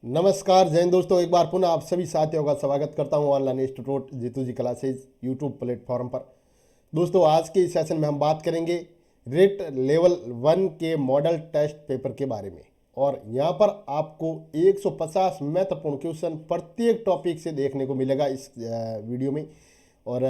नमस्कार जय हिंद दोस्तों, एक बार पुनः आप सभी साथियों का स्वागत करता हूं ऑनलाइन इंस्टीट्यूट जीतू जी क्लासेज यूट्यूब प्लेटफॉर्म पर। दोस्तों आज के इस सेशन में हम बात करेंगे रेट लेवल 1 के मॉडल टेस्ट पेपर के बारे में। और यहाँ पर आपको 150 महत्वपूर्ण क्वेश्चन प्रत्येक टॉपिक से देखने को मिलेगा इस वीडियो में। और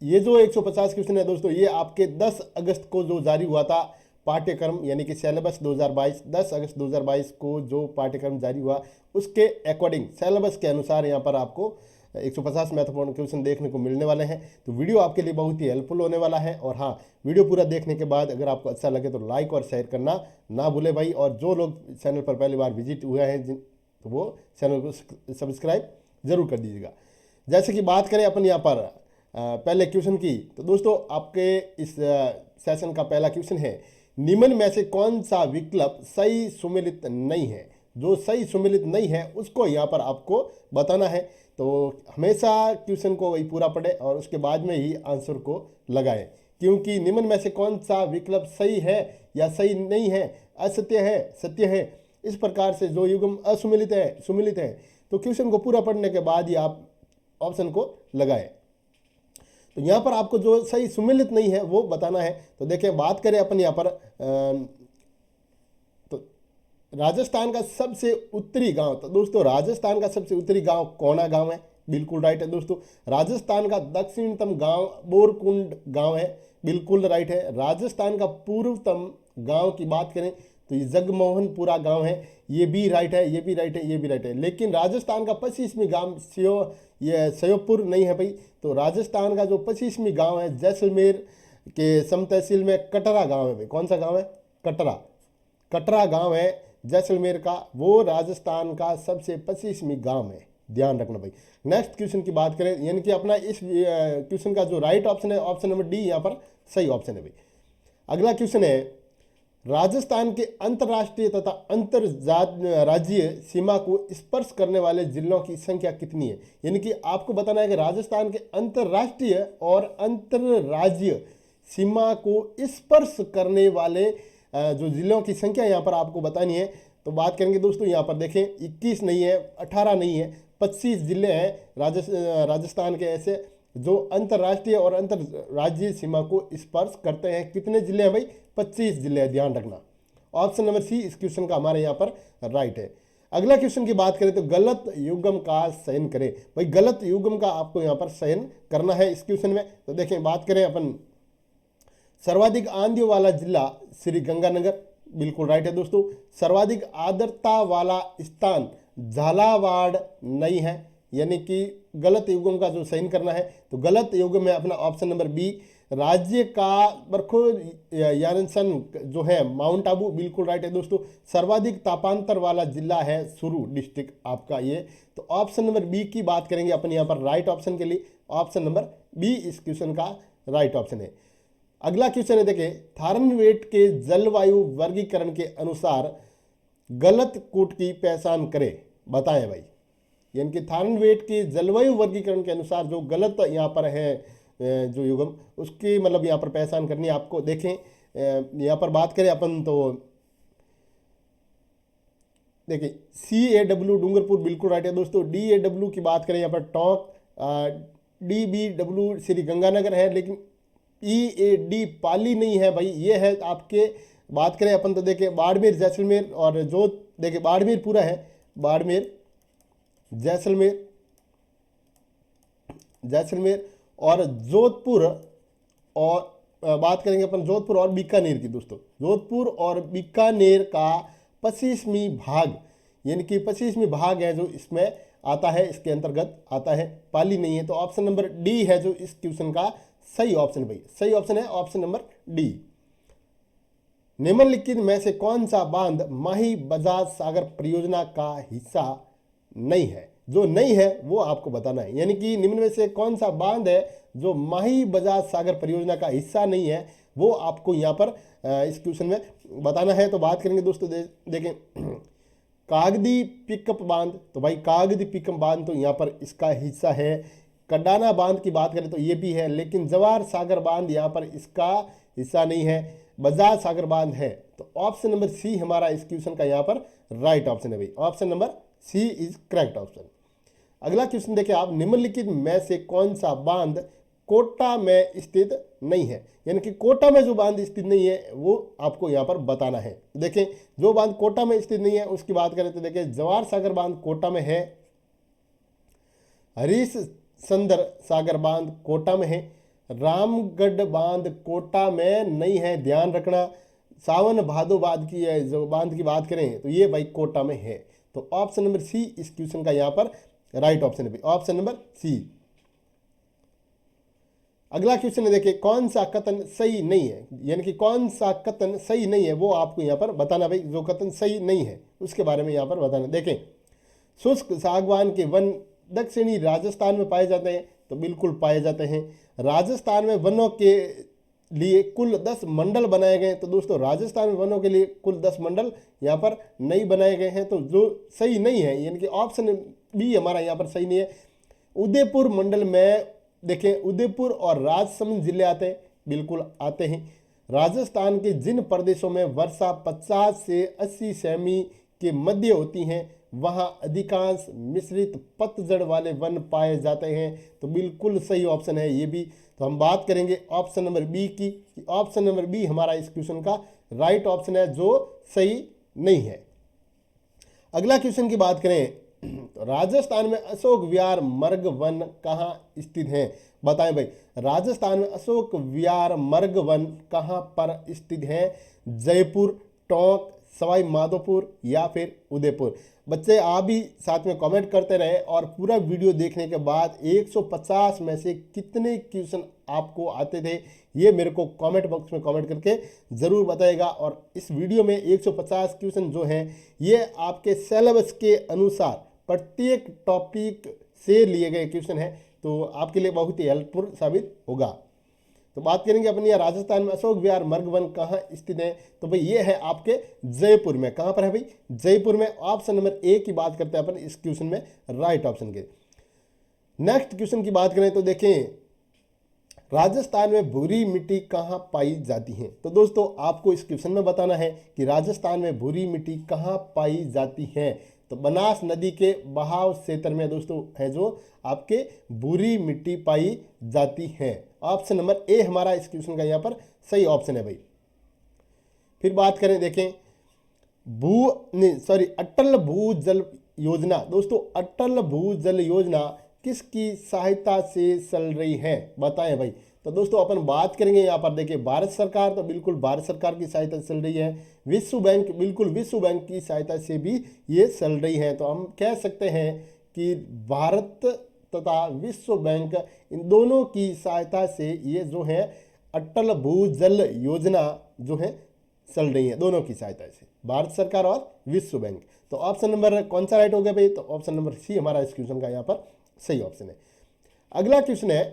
ये जो 150 क्वेश्चन है दोस्तों, ये आपके 10 अगस्त को जो जारी हुआ था पाठ्यक्रम यानी कि सिलेबस 2022, 10 अगस्त 2022 को जो पाठ्यक्रम जारी हुआ उसके अकॉर्डिंग सिलेबस के अनुसार यहाँ पर आपको 150 महत्वपूर्ण क्वेश्चन देखने को मिलने वाले हैं। तो वीडियो आपके लिए बहुत ही हेल्पफुल होने वाला है। और हाँ, वीडियो पूरा देखने के बाद अगर आपको अच्छा लगे तो लाइक और शेयर करना ना भूले भाई। और जो लोग चैनल पर पहली बार विजिट हुए हैं तो वो चैनल को सब्सक्राइब जरूर कर दीजिएगा। जैसे कि बात करें अपन यहाँ पर पहले क्वेश्चन की, तो दोस्तों आपके इस सेशन का पहला क्वेश्चन है, निम्न में से कौन सा विकल्प सही सुमेलित नहीं है। जो सही सुमेलित नहीं है उसको यहाँ पर आपको बताना है। तो हमेशा क्वेश्चन को वही पूरा पढ़े और उसके बाद में ही आंसर को लगाएं, क्योंकि निम्न में से कौन सा विकल्प सही है या सही नहीं है, असत्य है, सत्य है, इस प्रकार से जो युग्म असुमेलित है, सुमेलित है, तो क्वेश्चन को पूरा पढ़ने के बाद ही आप ऑप्शन को लगाएं। तो यहाँ पर आपको जो सही सुमेलित नहीं है वो बताना है। तो देखें, बात करें अपन यहाँ पर तो राजस्थान का सबसे उत्तरी गांव, तो दोस्तों राजस्थान का सबसे उत्तरी गांव कोना गांव है, बिल्कुल राइट है दोस्तों। राजस्थान का दक्षिणतम गांव बोरकुंड गांव है, बिल्कुल राइट है। राजस्थान का पूर्वतम गांव की बात करें तो ये जगमोहनपुरा गांव है, ये भी राइट है, ये भी राइट है, ये भी राइट है। लेकिन राजस्थान का 25वीं गांव ये श्योपुर नहीं है भाई। तो राजस्थान का जो 25वीं गांव है जैसलमेर के सम तहसील में कटरा गांव है भाई। कौन सा गांव है? कटरा। कटरा गांव है जैसलमेर का, वो राजस्थान का सबसे 25वीं गांव है, ध्यान रखना भाई। नेक्स्ट क्वेश्चन की बात करें, यानी कि अपना इस क्वेश्चन का जो राइट ऑप्शन है ऑप्शन नंबर डी यहाँ पर सही ऑप्शन है भाई। अगला क्वेश्चन है, राजस्थान के अंतर्राष्ट्रीय तथा अंतर राज्यीय सीमा को स्पर्श करने वाले जिलों की संख्या कितनी है। यानी कि आपको बताना है कि राजस्थान के अंतर्राष्ट्रीय और अंतर्राज्यीय सीमा को स्पर्श करने वाले जो जिलों की संख्या यहाँ पर आपको बतानी है। तो बात करेंगे दोस्तों, यहाँ पर देखें 21 नहीं है, 18 नहीं है, 25 जिले हैं राजस्थान के ऐसे जो अंतर्राष्ट्रीय और अंतर्राज्यीय सीमा को स्पर्श करते हैं। कितने जिले हैं भाई? 25 जिले हैं, ध्यान रखना। ऑप्शन नंबर सी इस क्वेश्चन का हमारे यहाँ पर राइट है। अगला क्वेश्चन की बात करें तो गलत युग्म का चयन करें भाई। गलत युग्म का आपको यहाँ पर चयन करना है इस क्वेश्चन में। तो देखें, बात करें अपन, सर्वाधिक आंधियों वाला जिला श्री गंगानगर, बिल्कुल राइट है दोस्तों। सर्वाधिक आर्द्रता वाला स्थान झालावाड़ नहीं है, यानी कि गलत युग्म का जो चयन करना है। तो गलत युग्म है अपना ऑप्शन नंबर बी, राज्य का बरखो यानसन जो है माउंट आबू, बिल्कुल राइट है दोस्तों। सर्वाधिक तापांतर वाला जिला है सुरू डिस्ट्रिक्ट आपका ये। तो ऑप्शन नंबर बी की बात करेंगे अपन यहाँ पर राइट ऑप्शन के लिए, ऑप्शन नंबर बी इस क्वेश्चन का राइट ऑप्शन है। अगला क्वेश्चन है, देखें, थारनवेट के जलवायु वर्गीकरण के अनुसार गलत कूट की पहचान करें, बताएं भाई। यानी कि थारनवेट के जलवायु वर्गीकरण के अनुसार जो गलत यहाँ पर है जो युग्म, उसकी मतलब यहाँ पर पहचान करनी है आपको। देखें यहाँ पर बात करें अपन तो देखिए CAW डूंगरपुर, बिल्कुल राइट है दोस्तों। DAW की बात करें यहाँ पर टोंक, DBW श्री गंगानगर है, लेकिन EAD पाली नहीं है भाई, ये है आपके। बात करें अपन तो देखिए बाड़मेर जैसलमेर और जो देखिए बाड़मेर पूरा है, बाड़मेर जैसलमेर और जोधपुर। और बात करेंगे अपन जोधपुर और बीकानेर की दोस्तों। जोधपुर और बीकानेर का 25वीं भाग, यानी कि 25वीं भाग है जो इसमें आता है, इसके अंतर्गत आता है, पाली नहीं है। तो ऑप्शन नंबर डी है जो इस क्वेश्चन का सही ऑप्शन भाई, सही ऑप्शन है ऑप्शन नंबर डी। निम्नलिखित में से कौन सा बांध माही बजाज सागर परियोजना का हिस्सा नहीं है। जो नहीं है वो आपको बताना है, यानी कि निम्न में से कौन सा बांध है जो माही बजाज सागर परियोजना का हिस्सा नहीं है, वो आपको यहाँ पर इस क्वेश्चन में बताना है। तो बात करेंगे दोस्तों, देखें कागदी पिकअप बांध, तो भाई कागदी पिकअप बांध तो यहाँ पर इसका हिस्सा है। कडाना बांध की बात करें तो ये भी है, लेकिन जवाहर सागर बांध यहाँ पर इसका हिस्सा नहीं है। बजाज सागर बांध है। तो ऑप्शन नंबर सी हमारा इस क्वेश्चन का यहाँ पर राइट ऑप्शन है भाई, option number C is correct option. अगला क्वेश्चन देखिए आप, निम्नलिखित में से कौन सा बांध कोटा में स्थित नहीं है, यानी कि कोटा में जो बांध स्थित नहीं है वो आपको यहाँ पर बताना है। देखें जो बांध कोटा में स्थित नहीं है उसकी बात करें तो देखिए जवाहर सागर बांध कोटा में है, हरीश चंद्र सागर बांध कोटा में है, रामगढ़ बांध कोटा में नहीं है, ध्यान रखना। सावन भादो बांध की जो बांध की बात करें तो ये भाई कोटा में है। तो ऑप्शन नंबर सी इस क्वेश्चन का यहाँ पर राइट ऑप्शन है, ऑप्शन नंबर सी। अगला क्वेश्चन है देखिए, कौन सा कथन सही नहीं है, यानी कि कौन सा कथन सही नहीं है वो आपको यहाँ पर बताना भाई। जो कथन सही नहीं है उसके बारे में यहाँ पर बताना। देखें शुष्क सागवान के वन दक्षिणी राजस्थान में पाए जाते हैं, तो बिल्कुल पाए जाते हैं। राजस्थान में वनों के लिए कुल 10 मंडल बनाए गए, तो दोस्तों राजस्थान में वनों के लिए कुल 10 मंडल यहाँ पर नहीं बनाए गए हैं। तो जो सही नहीं है यानी कि ऑप्शन बी हमारा यहाँ पर सही नहीं है। उदयपुर मंडल में देखें उदयपुर और राजसमंद जिले आते हैं, बिल्कुल आते हैं। राजस्थान के जिन प्रदेशों में वर्षा 50 से 80 सेमी के मध्य होती हैं वहाँ अधिकांश मिश्रित पतझड़ वाले वन पाए जाते हैं, तो बिल्कुल सही ऑप्शन है ये भी। तो हम बात करेंगे ऑप्शन नंबर बी की, ऑप्शन नंबर बी हमारा इस क्वेश्चन का राइट ऑप्शन है जो सही नहीं है। अगला क्वेश्चन की बात करें तो राजस्थान में अशोक विहार मर्ग वन कहाँ स्थित है, बताएं भाई। राजस्थान में अशोक विहार मर्ग वन कहाँ पर स्थित है, जयपुर, टोंक, सवाई माधोपुर या फिर उदयपुर। बच्चे आप भी साथ में कमेंट करते रहे और पूरा वीडियो देखने के बाद 150 में से कितने क्वेश्चन आपको आते थे ये मेरे को कमेंट बॉक्स में कमेंट करके ज़रूर बताइएगा। और इस वीडियो में 150 क्वेश्चन जो हैं ये आपके सिलेबस के अनुसार प्रत्येक टॉपिक से लिए गए क्वेश्चन हैं, तो आपके लिए बहुत ही हेल्पफुल साबित होगा। तो बात करेंगे अपनी राजस्थान में अशोक विहार मर्ग वन कहाँ स्थित है, तो भाई ये है आपके जयपुर में। कहाँ पर है भाई, जयपुर में। ऑप्शन नंबर ए की बात करते हैं अपन इस क्वेश्चन में राइट ऑप्शन के। नेक्स्ट क्वेश्चन की बात करें तो देखें राजस्थान में भूरी मिट्टी कहाँ पाई जाती है, तो दोस्तों आपको इस क्वेश्चन में बताना है कि राजस्थान में भूरी मिट्टी कहाँ पाई जाती है। तो बनास नदी के बहाव क्षेत्र में दोस्तों है जो आपके भूरी मिट्टी पाई जाती है। ऑप्शन नंबर ए हमारा इस क्वेश्चन का यहाँ पर सही ऑप्शन है भाई। फिर बात करें देखें अटल भूजल योजना। दोस्तों अटल भूजल योजना किसकी सहायता से चल रही है, बताएं भाई। तो दोस्तों अपन बात करेंगे यहाँ पर देखिए भारत सरकार, तो बिल्कुल भारत सरकार की सहायता से चल रही है। विश्व बैंक, बिल्कुल विश्व बैंक की सहायता से भी ये चल रही है। तो हम कह सकते हैं कि भारत तथा विश्व बैंक इन दोनों की सहायता से ये जो है अटल भूजल योजना जो है चल रही है, दोनों की सहायता से, भारत सरकार और विश्व बैंक। तो ऑप्शन नंबर कौन सा राइट हो गया भाई, तो ऑप्शन नंबर सी हमारा इस क्वेश्चन का यहाँ पर सही ऑप्शन है। अगला क्वेश्चन है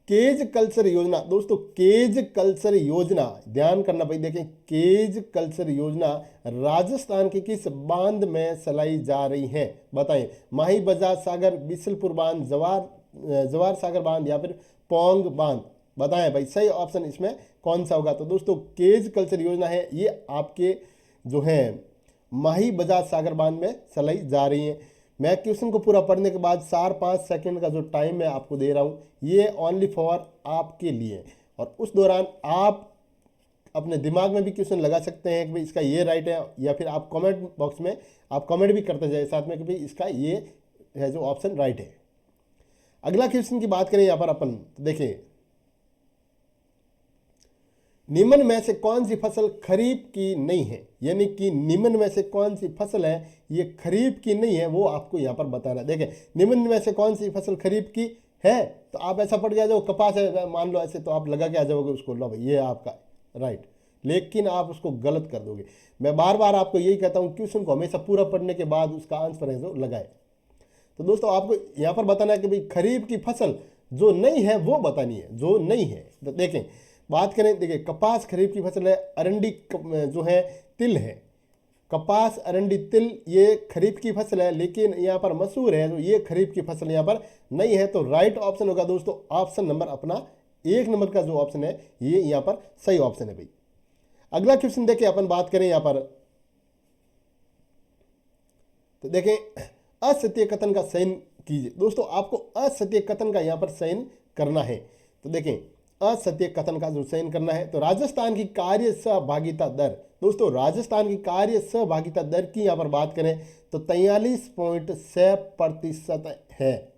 केज कल्चर योजना। दोस्तों केज कल्चर योजना ध्यान करना भाई, देखें केज कल्चर योजना राजस्थान के किस बांध में चलाई जा रही है, बताएं। माही बजाज सागर, बिसलपुर बांध, जवाहर सागर बांध या फिर पौंग बांध, बताएं भाई सही ऑप्शन इसमें कौन सा होगा। तो दोस्तों केज कल्चर योजना है ये आपके जो है माही बजाज सागर बांध में चलाई जा रही है। मैं क्वेश्चन को पूरा पढ़ने के बाद 4-5 सेकंड का जो टाइम मैं आपको दे रहा हूँ ये ओनली फॉर आपके लिए, और उस दौरान आप अपने दिमाग में भी क्वेश्चन लगा सकते हैं कि भाई इसका ये राइट है, या फिर आप कमेंट बॉक्स में आप कमेंट भी करते जाए साथ में कि भाई इसका ये है जो ऑप्शन राइट है। अगला क्वेश्चन की बात करें यहाँ पर अपन, तो देखिए निम्न में से कौन सी फसल खरीफ की नहीं है, यानी कि निम्न में से कौन सी फसल है ये खरीफ की नहीं है वो आपको यहाँ पर बताना है। देखें निम्न में से कौन सी फसल खरीफ की है, तो आप ऐसा पड़ गया जो कपास है मान लो ऐसे, तो आप लगा के आ जाओगे उसको, लो भाई ये आपका राइट, लेकिन आप उसको गलत कर दोगे। मैं बार बार आपको यही कहता हूँ क्वेश्चन को हमेशा पूरा पढ़ने के बाद उसका आंसर है जो लगाए। तो दोस्तों आपको यहाँ पर बताना है कि भाई खरीफ की फसल जो नहीं है वो बतानी है, जो नहीं है। तो देखें बात करें, देखिए कपास खरीफ की फसल है, अरंडी जो है तिल है, कपास अरंडी तिल ये खरीफ की फसल है, लेकिन यहाँ पर मसूर है तो ये खरीफ की फसल यहाँ पर नहीं है। तो राइट ऑप्शन होगा दोस्तों ऑप्शन नंबर अपना 1 नंबर का जो ऑप्शन है ये यहाँ पर सही ऑप्शन है भाई। अगला क्वेश्चन देखिए अपन बात करें यहाँ पर तो देखें असत्य कथन का चयन कीजिए। दोस्तों आपको असत्य कथन का यहाँ पर चयन करना है। तो देखें असत्य कथन का जो चयन करना है, तो राजस्थान की कार्य सहभागिता दर, दोस्तों राजस्थान की कार्य सहभागिता दर की यहाँ पर बात करें तो 43.6% है।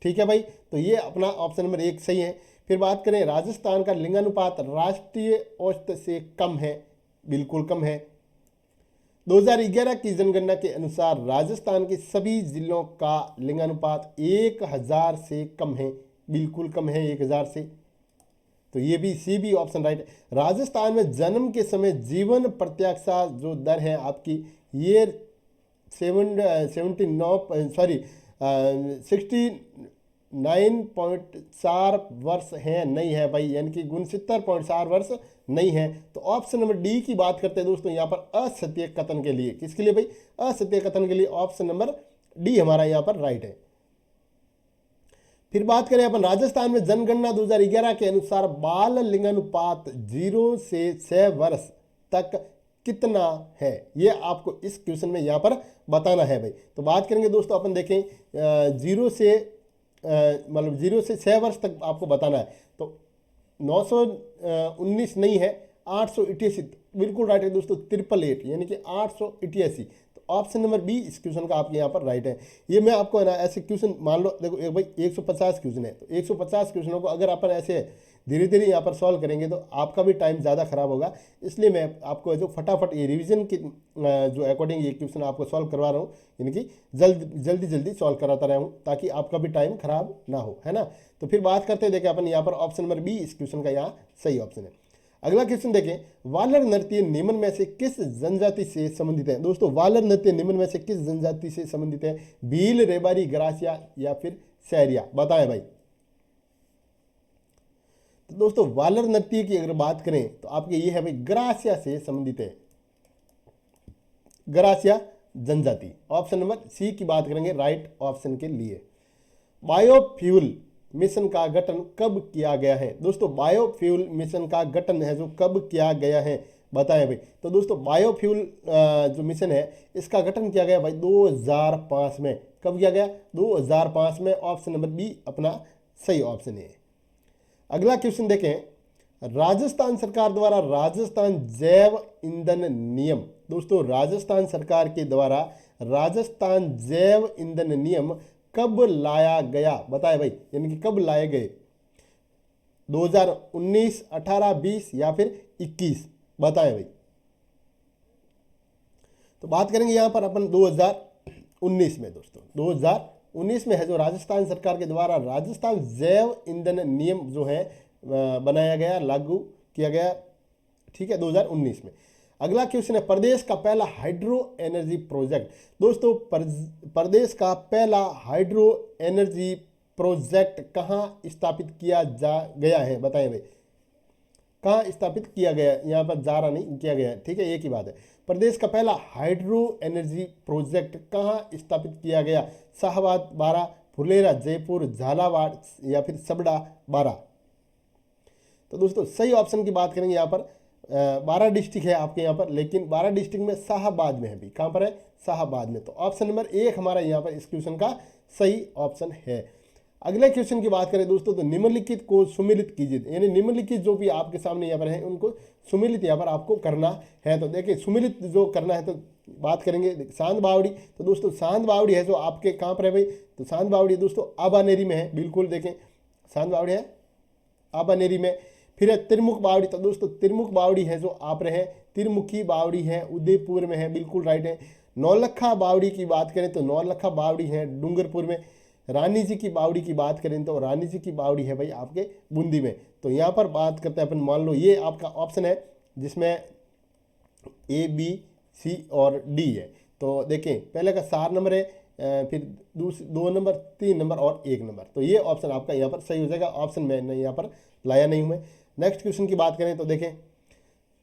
ठीक है भाई, तो ये अपना ऑप्शन नंबर 1 सही है। फिर बात करें राजस्थान का लिंगानुपात राष्ट्रीय औसत से कम है, बिल्कुल कम है। 2011 की जनगणना के अनुसार राजस्थान के सभी जिलों का लिंगानुपात 1000 से कम है, बिल्कुल कम है 1000 से। तो ये भी सी भी ऑप्शन राइट है। राजस्थान में जन्म के समय जीवन प्रत्याशा जो दर है आपकी, ये 69.4 वर्ष है, नहीं है भाई, यानी कि 69.4 वर्ष नहीं है। तो ऑप्शन नंबर डी की बात करते हैं दोस्तों यहाँ पर असत्य कथन के लिए। किसके लिए भाई? असत्य कथन के लिए ऑप्शन नंबर डी हमारा यहाँ पर राइट है। फिर बात करें अपन राजस्थान में जनगणना 2011 के अनुसार बाल लिंगानुपात 0 से 6 वर्ष तक कितना है, ये आपको इस क्वेश्चन में यहाँ पर बताना है भाई। तो बात करेंगे दोस्तों अपन देखें 0 से 6 वर्ष तक आपको बताना है। तो 919 नहीं है, 888 बिल्कुल राइट है दोस्तों, 888 यानी कि 888। तो ऑप्शन नंबर बी इस क्वेश्चन का आपके यहाँ पर राइट है। ये मैं आपको है ना ऐसे क्वेश्चन मान लो, देखो एक भाई 150 क्वेश्चन है, तो 150 क्वेश्चनों को अगर अपन ऐसे धीरे धीरे यहाँ पर सॉल्व करेंगे तो आपका भी टाइम ज़्यादा खराब होगा। इसलिए मैं आपको जो फटाफट ये रिवीजन की जो अकॉर्डिंग ये क्वेश्चन आपको सॉल्व करवा रहा हूँ, यानी कि जल्दी सॉल्व कराता रहा हूँ ताकि आपका भी टाइम खराब ना हो, है ना। तो फिर बात करते हैं, देखें अपन यहाँ पर ऑप्शन नंबर बी इस क्वेश्चन का यहाँ सही ऑप्शन है। अगला क्वेश्चन देखें, वालर नृत्य निम्न में से किस जनजाति से संबंधित है? दोस्तों वालर नृत्य निम्न में से किस जनजाति से संबंधित है? भील, रेबारी, ग्रासिया या फिर सहरिया, बताएं भाई। तो दोस्तों वालर नृत्य की अगर बात करें तो आपके ये है भाई ग्रासिया से संबंधित है, ग्रासिया जनजाति। ऑप्शन नंबर सी की बात करेंगे राइट ऑप्शन के लिए। बायोफ्यूल मिशन का गठन कब किया गया है? दोस्तों बायोफ्यूल मिशन का गठन है जो कब किया गया है, बताएं भाई। तो दोस्तों बायोफ्यूल जो मिशन है इसका गठन किया गया भाई 2005 में। कब किया गया? 2005 में। ऑप्शन नंबर बी अपना सही ऑप्शन है। अगला क्वेश्चन देखें, राजस्थान सरकार द्वारा राजस्थान जैव ईंधन नियम, दोस्तों राजस्थान सरकार के द्वारा राजस्थान जैव ईंधन नियम कब लाया गया, बताए भाई, यानी कि कब लाए गए? 2019, 18, 20 या फिर 21, बताएं भाई। तो बात करेंगे यहां पर अपन 2019 में। दोस्तों 2019 में है जो राजस्थान सरकार के द्वारा राजस्थान जैव ईंधन नियम जो है बनाया गया, लागू किया गया, ठीक है, 2019 में। अगला क्वेश्चन है, प्रदेश का पहला हाइड्रो एनर्जी प्रोजेक्ट। दोस्तों प्रदेश का पहला हाइड्रो एनर्जी प्रोजेक्ट कहाँ स्थापित किया गया है, बताएं भाई। कहाँ स्थापित किया गया, यहाँ पर जा रहा नहीं, किया गया है, ठीक है, एक ही बात है। प्रदेश का पहला हाइड्रो एनर्जी प्रोजेक्ट कहाँ स्थापित किया गया? शाहबाद, बारा, फुलेरा, जयपुर, झालावाड़ या फिर सबड़ा, बारा। तो दोस्तों सही ऑप्शन की बात करेंगे यहाँ पर 12 डिस्ट्रिक्ट है आपके यहाँ पर, लेकिन 12 डिस्ट्रिक्ट में शाहबाद में है भी। कहाँ पर है? शाहबाद में। तो ऑप्शन नंबर 1 हमारा यहाँ पर इस क्वेश्चन का सही ऑप्शन है। अगले क्वेश्चन की बात करें दोस्तों, तो निम्नलिखित को सुमेलित कीजिए, यानी निम्नलिखित जो भी आपके सामने यहाँ पर है उनको सुमेलित यहाँ पर आपको करना है। तो देखिए सुमेलित जो करना है, तो बात करेंगे सांद बावड़ी। तो दोस्तों सांद बावड़ी है जो आपके कहाँ पर है भाई? तो सांद बावड़ी दोस्तों आबानेरी में है, बिल्कुल देखें सांद बावड़ी है आबानेरी में। फिर है तिरमुख बावड़ी। तो दोस्तों तिरमुख बावड़ी है जो आप रहे, तिरमुखी बावड़ी है उदयपुर में है, बिल्कुल राइट है। नौलखा बावड़ी की बात करें तो नौलखा बावड़ी है डूंगरपुर में। रानी जी की बावड़ी की बात करें तो रानी जी की बावड़ी है भाई आपके बूंदी में। तो यहाँ पर बात करते हैं अपन, मान लो ये आपका ऑप्शन है जिसमें ए, बी, सी और डी है। तो देखें पहले का 4 नंबर है, फिर 2 नंबर, 3 नंबर और 1 नंबर। तो ये ऑप्शन आपका यहाँ पर सही हो जाएगा। ऑप्शन मैंने यहाँ पर लाया नहीं हूँ मैं। नेक्स्ट क्वेश्चन की बात करें तो देखें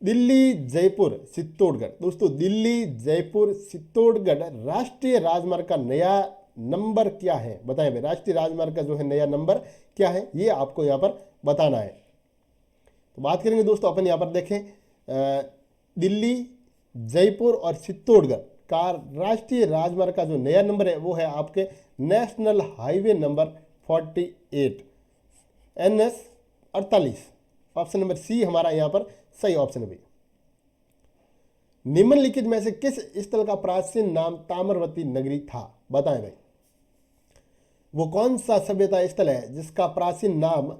दिल्ली, जयपुर, चित्तौड़गढ़। दोस्तों दिल्ली, जयपुर, चित्तौड़गढ़ राष्ट्रीय राजमार्ग का नया नंबर क्या है, बताएं भाई। राष्ट्रीय राजमार्ग का जो है नया नंबर क्या है, ये आपको यहाँ पर बताना है। तो बात करेंगे दोस्तों अपन यहाँ पर देखें दिल्ली, जयपुर और चित्तौड़गढ़ का राष्ट्रीय राजमार्ग का जो नया नंबर है वो है आपके national highway number 48 NS 48। Option number C हमारा यहाँ पर सही ऑप्शन है भाई। निम्नलिखित में से किस स्थल का प्राचीन नाम ताम्रवती नगरी था, बताएं भाई। वो कौन सा सभ्यता स्थल है जिसका प्राचीन नाम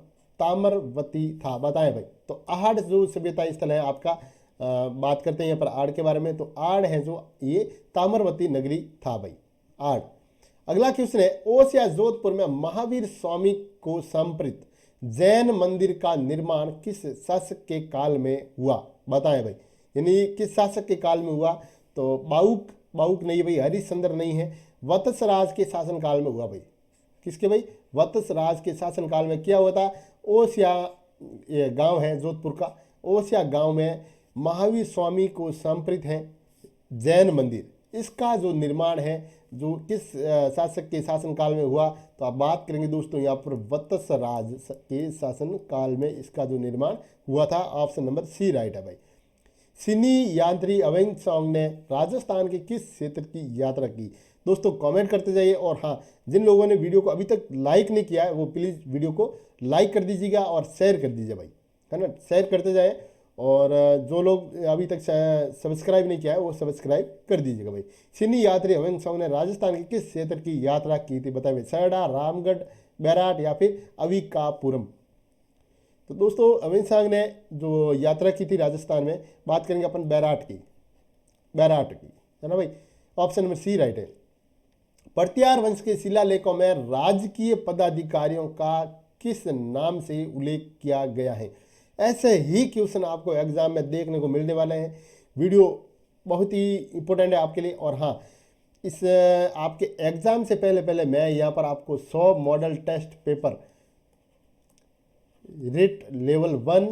ताम्रवती था, बताएं भाई। तो आड़ जो सभ्यता स्थल है आपका, बात करते हैं यहाँ पर आड़ के बारे में। तो आड़ है जो ये ताम्रवती नगरी था भाई, आड़। अगला क्वेश्चन है, ओस या जोधपुर में महावीर स्वामी को समर्पित जैन मंदिर का निर्माण किस शासक के काल में हुआ, बताएं भाई। यानी किस शासक के काल में हुआ? तो बाउक नहीं भाई, हरिश्चंद्र नहीं है, वत्सराज के शासन काल में हुआ भाई। किसके भाई? वत्सराज के शासन काल में क्या हुआ था? ओसिया ये गांव है जोधपुर का, ओसिया गांव में महावीर स्वामी को समर्पित है जैन मंदिर, इसका जो निर्माण है जो किस शासक के शासन काल में हुआ? तो आप बात करेंगे दोस्तों यहाँ पर वत्सराज के शासन काल में इसका जो निर्माण हुआ था। ऑप्शन नंबर सी राइट है भाई। सिनी यात्री अवेंग सॉन्ग ने राजस्थान के किस क्षेत्र की यात्रा की? दोस्तों कमेंट करते जाइए, और हाँ, जिन लोगों ने वीडियो को अभी तक लाइक नहीं किया है वो प्लीज़ वीडियो को लाइक कर दीजिएगा और शेयर कर दीजिए भाई, है ना, शेयर करते जाए। और जो लोग अभी तक सब्सक्राइब नहीं किया है वो सब्सक्राइब कर दीजिएगा भाई। सिनी यात्री अवेंग सॉन्ग ने राजस्थान के किस क्षेत्र की यात्रा की थी, बताइए। सरडा, रामगढ़, बैराट या फिर अविकापुरम? तो दोस्तों अवेंग सॉन्ग ने जो यात्रा की थी राजस्थान में, बात करेंगे अपन बैराट की, है ना भाई। ऑप्शन नंबर सी राइट है। पर्तियार वंश के शिलालेखों में राजकीय पदाधिकारियों का किस नाम से उल्लेख किया गया है? ऐसे ही क्वेश्चन आपको एग्जाम में देखने को मिलने वाले हैं। वीडियो बहुत ही इंपॉर्टेंट है आपके लिए। और हाँ, इस आपके एग्जाम से पहले मैं यहाँ पर आपको 100 model test paper REET level 1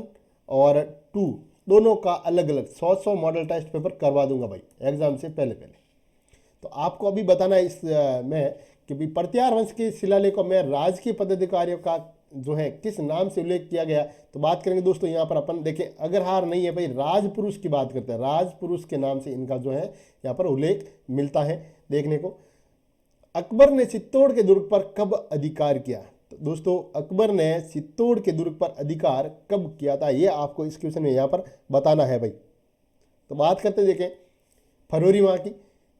और 2 दोनों का अलग अलग 100 मॉडल टेस्ट पेपर करवा दूंगा भाई एग्जाम से पहले। तो आपको अभी बताना है इस में कि भी पर्तियार वंश के शिलालेखों में राजकीय पदाधिकारियों का जो है किस नाम से उल्लेख किया गया। तो बात करेंगे दोस्तों यहाँ पर अपन देखें, अगर हार नहीं है भाई, राजपुरुष की बात करते हैं, राजपुरुष के नाम से इनका जो है यहाँ पर उल्लेख मिलता है देखने को। अकबर ने चित्तौड़ के दुर्ग पर कब अधिकार किया? तो दोस्तों अकबर ने चित्तौड़ के दुर्ग पर अधिकार कब किया था, ये आपको इस क्वेश्चन में यहाँ पर बताना है भाई। तो बात करते देखें फरवरी माह की,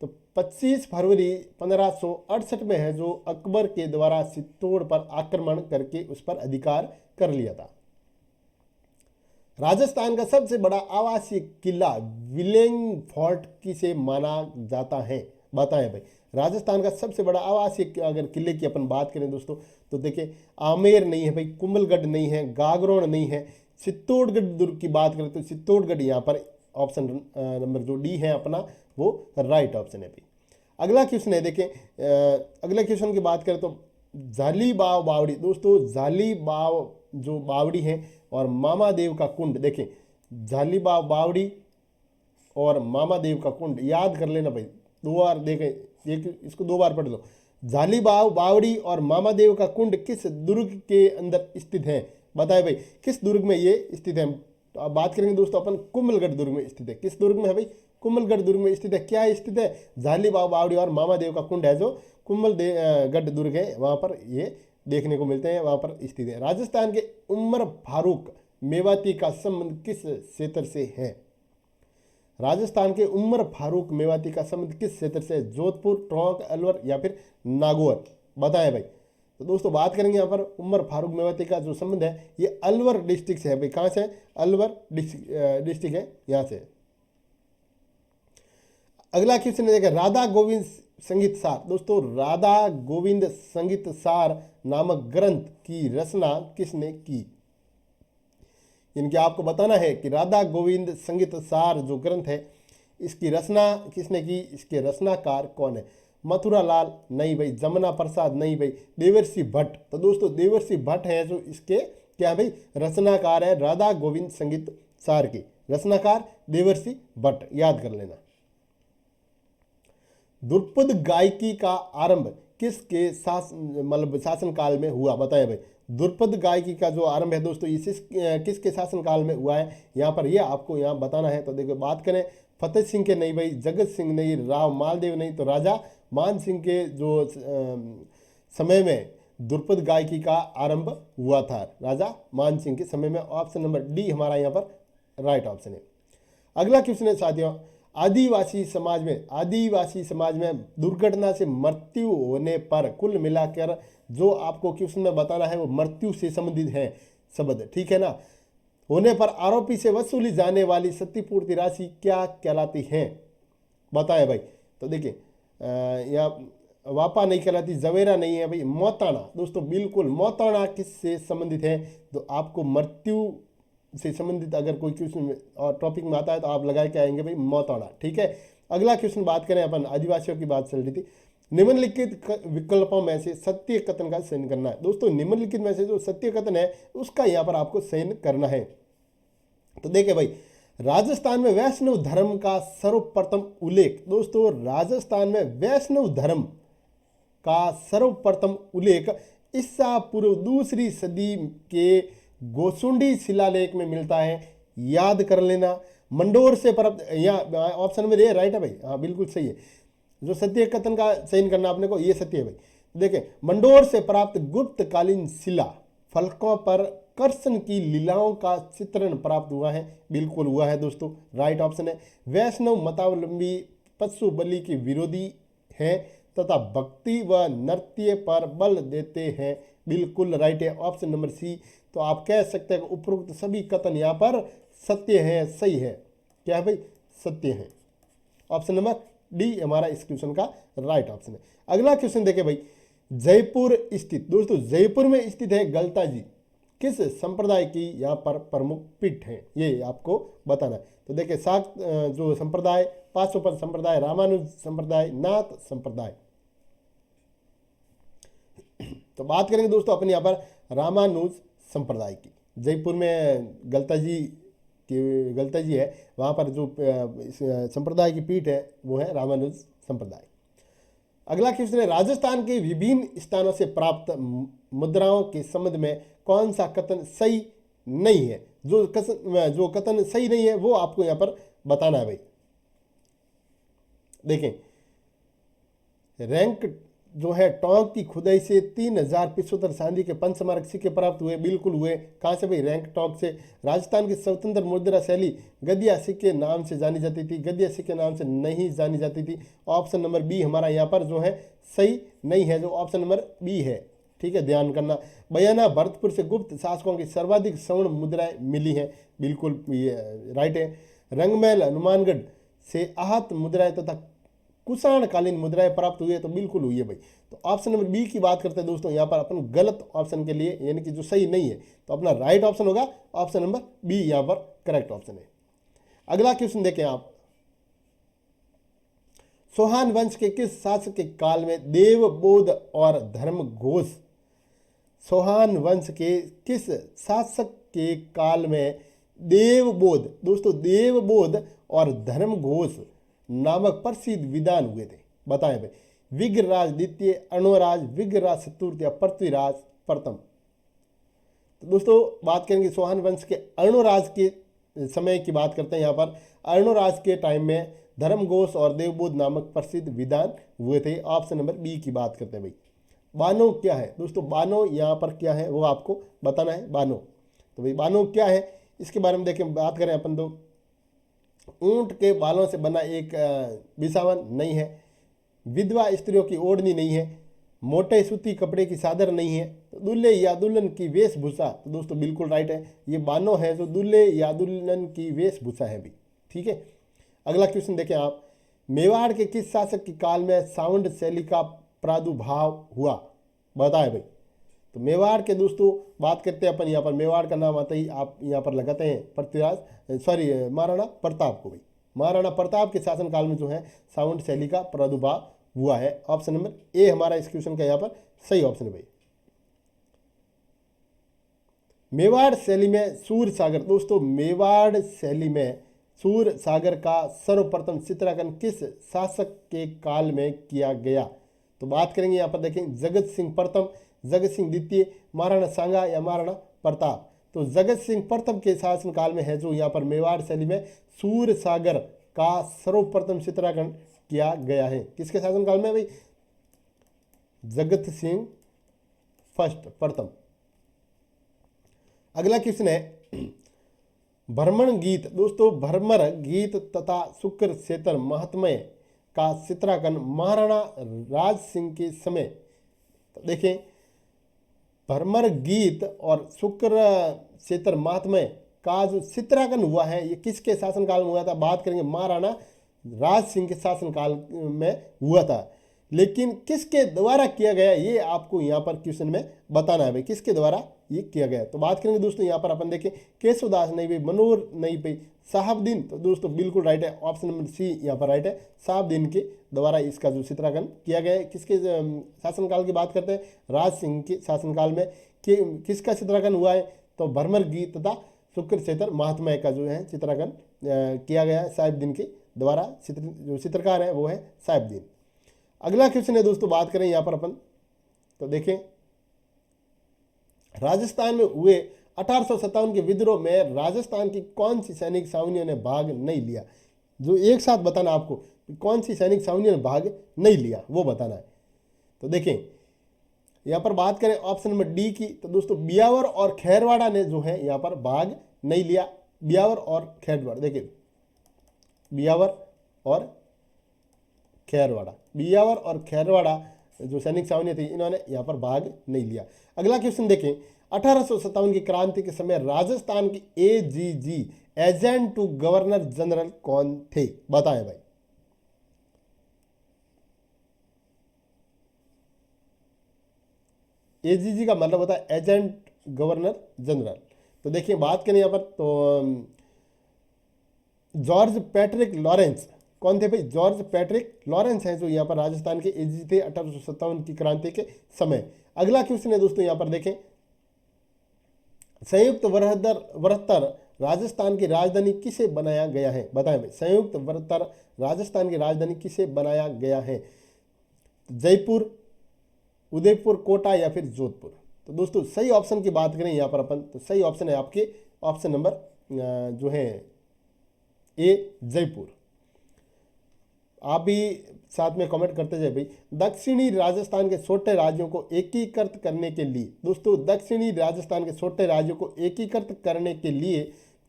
तो 25 फरवरी 1568 में है जो अकबर के द्वारा चित्तौड़ पर आक्रमण करके उस पर अधिकार कर लिया था। राजस्थान का सबसे बड़ा आवासीय किला विलेंग फोर्ट किसे माना जाता है, बताएं भाई। राजस्थान का सबसे बड़ा आवासीय अगर किले की अपन बात करें दोस्तों, तो देखिए आमेर नहीं है भाई, कुंभलगढ़ नहीं है, गागरोन नहीं है, चित्तौड़गढ़ दुर्ग की बात करें तो चित्तौड़गढ़ यहाँ पर ऑप्शन नंबर जो डी है अपना वो राइट ऑप्शन है भाई। अगला क्वेश्चन है देखें, अगला क्वेश्चन की बात करें तो जालीबाव बावड़ी। दोस्तों जालीबाव जो बावड़ी है और मामादेव का कुंड, देखें जालीबाव बावड़ी और मामादेव का कुंड याद कर लेना भाई, 2 बार देखें, एक इसको 2 बार पढ़ लो। जालीबाव बावड़ी और मामादेव का कुंड किस दुर्ग के अंदर स्थित है, बताए भाई, किस दुर्ग में ये स्थित है। तो अब बात करेंगे दोस्तों अपन कुंभलगढ़ दुर्ग में स्थित है। किस दुर्ग में है भाई? कुंभलगढ़ दुर्ग में स्थित है। क्या स्थित है? जालीबाव बावड़ी और मामादेव का कुंड है जो कुंभलगढ़ दुर्ग है, वहाँ पर ये देखने को मिलते हैं, वहाँ पर स्थित है। राजस्थान के उमर फारूक मेवाती का संबंध किस क्षेत्र से है? राजस्थान के उमर फारूक मेवाती का संबंध किस क्षेत्र से? जोधपुर, टोंक, अलवर या फिर नागौर, बताएं भाई। तो दोस्तों बात करेंगे यहाँ पर उमर फारूक मेवाती का जो संबंध है ये अलवर डिस्ट्रिक्ट से है भाई। कहाँ से? अलवर डिस्ट्रिक्ट है यहाँ से। अगला क्वेश्चन है राधा गोविंद संगीत सार। दोस्तों राधा गोविंद संगीत सार नामक ग्रंथ की रचना किसने की? इनके आपको बताना है कि राधा गोविंद संगीत सार जो ग्रंथ है इसकी रचना किसने की, इसके रचनाकार कौन है? मथुरा लाल नहीं भाई, जमुना प्रसाद नहीं भाई, देवर्षि भट्ट। तो दोस्तों देवर्षि भट्ट है जो इसके क्या भाई रचनाकार है, राधा गोविंद संगीत सार की रचनाकार देवर्षि भट्ट, याद कर लेना। द्रुपद गायकी का आरंभ किसके शासन काल में हुआ, बताएं भाई। द्रुपद गायकी का जो आरंभ है दोस्तों किसके शासन काल में हुआ है, यहाँ पर ये आपको यहाँ बताना है। तो देखो बात करें फतेह सिंह के नहीं भाई, जगत सिंह नहीं, राव मालदेव नहीं, तो राजा मान सिंह के जो समय में द्रुपद गायकी का आरंभ हुआ था, राजा मान सिंह के समय में। ऑप्शन नंबर डी हमारा यहाँ पर राइट ऑप्शन है। अगला क्वेश्चन है साथियों, आदिवासी समाज में दुर्घटना से मृत्यु होने पर, कुल मिलाकर जो आपको क्वेश्चन में बताना है वो मृत्यु से संबंधित है शब्द, ठीक है ना, होने पर आरोपी से वसूली जाने वाली क्षतिपूर्ति राशि क्या कहलाती है, बताएं भाई। तो देखिए यहाँ वापा नहीं कहलाती, जवेरा नहीं है भाई, मौताना। दोस्तों बिल्कुल मौताना किससे संबंधित है, तो आपको मृत्यु से संबंधित अगर कोई क्वेश्चन और टॉपिक में आता है तो आप लगा के आएंगे भाई मौताना, ठीक है। अगला क्वेश्चन बात करें अपन, आदिवासियों की बात चल रही थी, निम्नलिखित विकल्पों में से सत्य कथन का चयन करना है। दोस्तों निम्नलिखित में से जो सत्य कथन है उसका यहाँ पर आपको चयन करना है। तो देखिए भाई, राजस्थान में वैष्णव धर्म का सर्वप्रथम उल्लेख, दोस्तों राजस्थान में वैष्णव धर्म का सर्वप्रथम उल्लेख ईसा पूर्व 2री सदी के गोसुंडी शिलालेख में मिलता है, याद कर लेना। मंडोर से प्राप्त, यहाँ ऑप्शन नंबर ए राइट है भाई, हाँ बिल्कुल सही है। जो सत्य कथन का चयन करना आपने को, ये सत्य है भाई। देखें, मंडोर से प्राप्त गुप्तकालीन शिला फलकों पर कृष्ण की लीलाओं का चित्रण प्राप्त हुआ है, बिल्कुल हुआ है दोस्तों, राइट ऑप्शन है। वैष्णव मतावलंबी पशु बलि के विरोधी हैं तथा भक्ति व नृत्य पर बल देते हैं, बिल्कुल राइट है, ऑप्शन नंबर सी। तो आप कह सकते हैं कि उपरोक्त सभी कथन यहाँ पर सत्य है, सही है, क्या है भाई, सत्य है। ऑप्शन नंबर डी हमारा इस क्वेश्चन का राइट ऑप्शन है। अगला क्वेश्चन देखें भाई, जयपुर स्थित, दोस्तों जयपुर में स्थित है गलता जी, किस संप्रदाय की यहाँ पर प्रमुख पीठ है, ये आपको बताना है। तो देखिए शाक्त जो संप्रदाय, पाशोपन संप्रदाय, रामानुज संप्रदाय, नाथ संप्रदाय। तो बात करेंगे दोस्तों अपन यहाँ पर रामानुज संप्रदाय की। जयपुर में गलता जी है, वहाँ पर जो संप्रदाय की पीठ है वो है रामानुज संप्रदाय। अगला क्वेश्चन है, राजस्थान के विभिन्न स्थानों से प्राप्त मुद्राओं के संबंध में कौन सा कथन सही नहीं है। जो कथन सही नहीं है वो आपको यहाँ पर बताना है भाई। देखें, रैंक जो है टोंक की खुदाई से 3075 चांदी के पंचमार्क सिक्के प्राप्त हुए, बिल्कुल हुए। कहाँ से भाई, रैंक टोंक से। राजस्थान की स्वतंत्र मुद्रा शैली गद्या सिक्के नाम से जानी जाती थी, गद्या सिक्के नाम से नहीं जानी जाती थी। ऑप्शन नंबर बी हमारा यहाँ पर जो है सही नहीं है, जो ऑप्शन नंबर बी है, ठीक है, ध्यान करना। बयाना भरतपुर से गुप्त शासकों की सर्वाधिक स्वर्ण मुद्राएं मिली हैं, बिल्कुल ये राइट है। रंगमहल हनुमानगढ़ से आहत मुद्राएं तथा कुषाणकालीन मुद्राएं प्राप्त हुई है, तो बिल्कुल हुई है भाई। तो ऑप्शन नंबर बी की बात करते हैं दोस्तों, यहाँ पर अपन गलत ऑप्शन के लिए, यानी कि जो सही नहीं है, तो अपना राइट ऑप्शन होगा ऑप्शन नंबर बी, यहाँ पर करेक्ट ऑप्शन है। अगला क्वेश्चन देखें आप, चौहान वंश के किस शासक के काल में देवबोध और धर्मघोष, चौहान वंश के किस शासक के काल में देवबोध, दोस्तों देवबोध और धर्मघोष नामक प्रसिद्ध विधान हुए थे, बताएं भाई। विग्रराज द्वितीय, अर्णोराज, विग्रराज चतुर्थ या पृथ्वीराज प्रथम। तो दोस्तों बात करेंगे चौहान वंश के अर्णोराज के समय की बात करते हैं। यहाँ पर अर्णोराज के टाइम में धर्मघोष और देवबोध नामक प्रसिद्ध विधान हुए थे। ऑप्शन नंबर बी की बात करते हैं भाई। बानो क्या है दोस्तों, बानो यहाँ पर क्या है वो आपको बताना है। बानो, तो भाई बानो क्या है इसके बारे में देखें, बात करें अपन तो ऊंट के बालों से बना एक बिसावन नहीं है, विधवा स्त्रियों की ओढ़नी नहीं है, मोटे सूती कपड़े की चादर नहीं है, तो दूल्हे या दुल्हन की वेशभूषा, तो दोस्तों बिल्कुल राइट है, ये बानो है जो दूल्हे या दुल्हन की वेशभूषा है भी, ठीक है। अगला क्वेश्चन देखें आप, मेवाड़ के किस शासक के काल में साउंड शैली का प्रादुर्भाव हुआ, बताएं भाई। तो मेवाड़ के दोस्तों बात करते हैं अपन, यहाँ पर मेवाड़ का नाम आता ही आप यहाँ पर लगाते हैं महाराणा प्रताप को भाई। महाराणा प्रताप के शासनकाल में जो है साउंड शैली का प्रादुर्भाव हुआ है। ऑप्शन नंबर ए हमारा इस क्वेश्चन का यहाँ पर सही ऑप्शन है भाई। मेवाड़ शैली में सूर सागर, दोस्तों मेवाड़ शैली में सूर सागर का सर्वप्रथम चित्रांकन किस शासक के काल में किया गया, तो बात करेंगे यहाँ पर देखें, जगत सिंह प्रथम, जगत सिंह द्वितीय, महाराणा सांगा या महाराणा प्रताप। तो जगत सिंह प्रथम के शासनकाल में है जो यहाँ पर मेवाड़ शैली में सूर सागर का सर्वप्रथम चित्रांकन किया गया है? किसके शासनकाल में भाई? जगत सिंह फर्स्ट, प्रथम। अगला क्वेश्चन है भ्रमण गीत। दोस्तों भ्रमर गीत तथा शुक्र क्षेत्र महात्म्य का चित्रांकन महाराणा राज सिंह के समय, तो देखें भ्रमर गीत और शुक्र क्षेत्र महात्म्य का जो चित्रांकन हुआ है ये किसके शासनकाल में हुआ था? बात करेंगे महाराणा राज सिंह के शासनकाल में हुआ था। लेकिन किसके द्वारा किया गया ये आपको यहाँ पर क्वेश्चन में बताना है भाई, किसके द्वारा ये किया गया। तो बात करेंगे दोस्तों यहाँ पर अपन देखें केशवदास नहीं भाई, मनोहर नहीं भाई, साहबदीन, तो दोस्तों बिल्कुल राइट है, ऑप्शन नंबर सी यहाँ पर राइट है, साहबदीन के द्वारा इसका जो चित्रांकन किया गया है। किसके शासनकाल की बात करते हैं? राज सिंह के शासनकाल में किसका चित्रांकन हुआ है? तो भ्रमर गीत तथा शुक्र क्षेत्र महात्म्य का जो है चित्रांकन किया गया है साहिबदीन के द्वारा। जो चित्रकार है वो है साहिबदीन। अगला क्वेश्चन है दोस्तों, बात करें यहाँ पर अपन, तो देखें राजस्थान में हुए 1857 के विद्रोह में राजस्थान की कौन सी सैनिक छावनियों ने भाग नहीं लिया? जो एक साथ बताना आपको कौन सी सैनिक छावनियों ने भाग नहीं लिया वो बताना है। तो देखें यहाँ पर बात करें ऑप्शन नंबर डी की, तो दोस्तों बियावर और खैरवाड़ा ने जो है यहाँ पर भाग नहीं लिया। बियावर और खैरवाड़ा, देखिए बियावर और खैरवाड़ा, बियावर और खैरवाड़ा जो सैनिक छावनी थी इन्होंने यहाँ पर भाग नहीं लिया। अगला क्वेश्चन देखें 1857 की क्रांति के समय राजस्थान की AGG agent to governor general कौन थे? बताएं भाई। एजीजी का मतलब होता है एजेंट गवर्नर जनरल। तो देखिए बात करें यहाँ पर तो जॉर्ज पैट्रिक लॉरेंस कौन थे भाई? जॉर्ज पैट्रिक लॉरेंस हैं जो यहाँ पर राजस्थान के एजीजी थे 1857 की क्रांति के समय। अगला क्वेश्चन है दोस्तों यहाँ पर देखें संयुक्त वृत्तर राजस्थान की राजधानी किसे बनाया गया है? बताएं भाई, संयुक्त वृत्तर राजस्थान की राजधानी किसे बनाया गया है? जयपुर, उदयपुर, कोटा या फिर जोधपुर? तो दोस्तों सही ऑप्शन की बात करें यहाँ पर अपन, तो सही ऑप्शन है आपके ऑप्शन नंबर जो है ए, जयपुर। आप भी साथ में कमेंट करते जाए भाई। दक्षिणी राजस्थान के छोटे राज्यों को एकीकृत करने के लिए, दोस्तों दक्षिणी राजस्थान के छोटे राज्यों को एकीकृत करने के लिए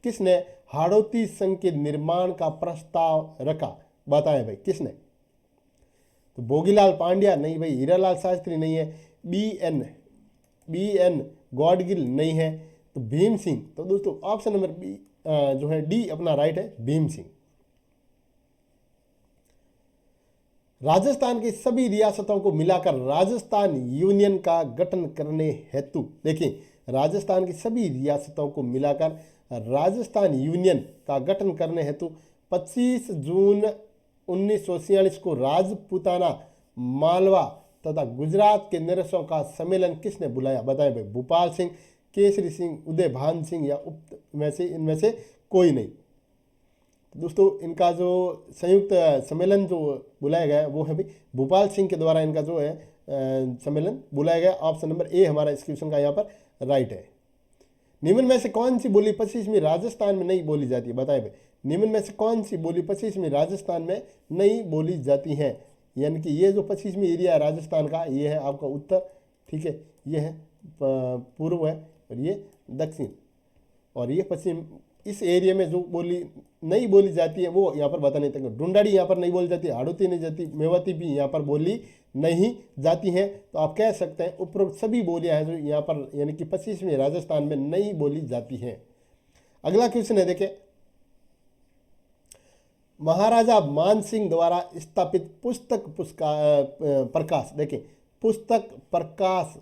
किसने हाड़ौती संघ के निर्माण का प्रस्ताव रखा? बताएं भाई किसने? तो भोगीलाल पांड्या नहीं भाई, हीरालाल शास्त्री नहीं है, बी एन गॉडगिल नहीं है, तो भीम सिंह। तो दोस्तों ऑप्शन नंबर बी जो है डी अपना राइट है, भीम सिंह। राजस्थान की सभी रियासतों को मिलाकर राजस्थान यूनियन का गठन करने हेतु, देखिए राजस्थान की सभी रियासतों को मिलाकर राजस्थान यूनियन का गठन करने हेतु 25 जून 1946 को राजपूताना, मालवा तथा गुजरात के निरसों का सम्मेलन किसने बुलाया? बताएं भाई। भूपाल सिंह, केसरी सिंह, उदय भान सिंह या उक्त में से इनमें से कोई नहीं। दोस्तों इनका जो संयुक्त सम्मेलन जो बुलाया गया है वो है भाई भूपाल सिंह के द्वारा इनका जो है सम्मेलन बुलाया गया। ऑप्शन नंबर ए हमारा इस क्वेश्चन का यहाँ पर राइट है। निम्न में से कौन सी बोली 25वीं राजस्थान में नहीं बोली जाती है? बताएं भाई, निम्न में से कौन सी बोली 25वीं राजस्थान में नहीं बोली जाती है? यानी कि ये जो 25वीं एरिया है राजस्थान का, ये है आपका उत्तर, ठीक है, ये है पूर्व है और ये दक्षिण, और ये पश्चिम। इस एरिया में जो बोली नहीं बोली जाती है वो यहाँ पर बताने तक, ढूंढाड़ी यहाँ पर नहीं बोली जाती, हाड़ौती नहीं जाती, मेवाती भी यहाँ पर बोली नहीं जाती हैं। तो आप कह सकते हैं उपरोक्त सभी बोलियाँ हैं जो यहाँ पर यानी कि 25वीं राजस्थान में नहीं बोली जाती हैं। अगला क्वेश्चन है देखें महाराजा मान सिंह द्वारा स्थापित पुस्तक प्रकाश, देखें पुस्तक प्रकाश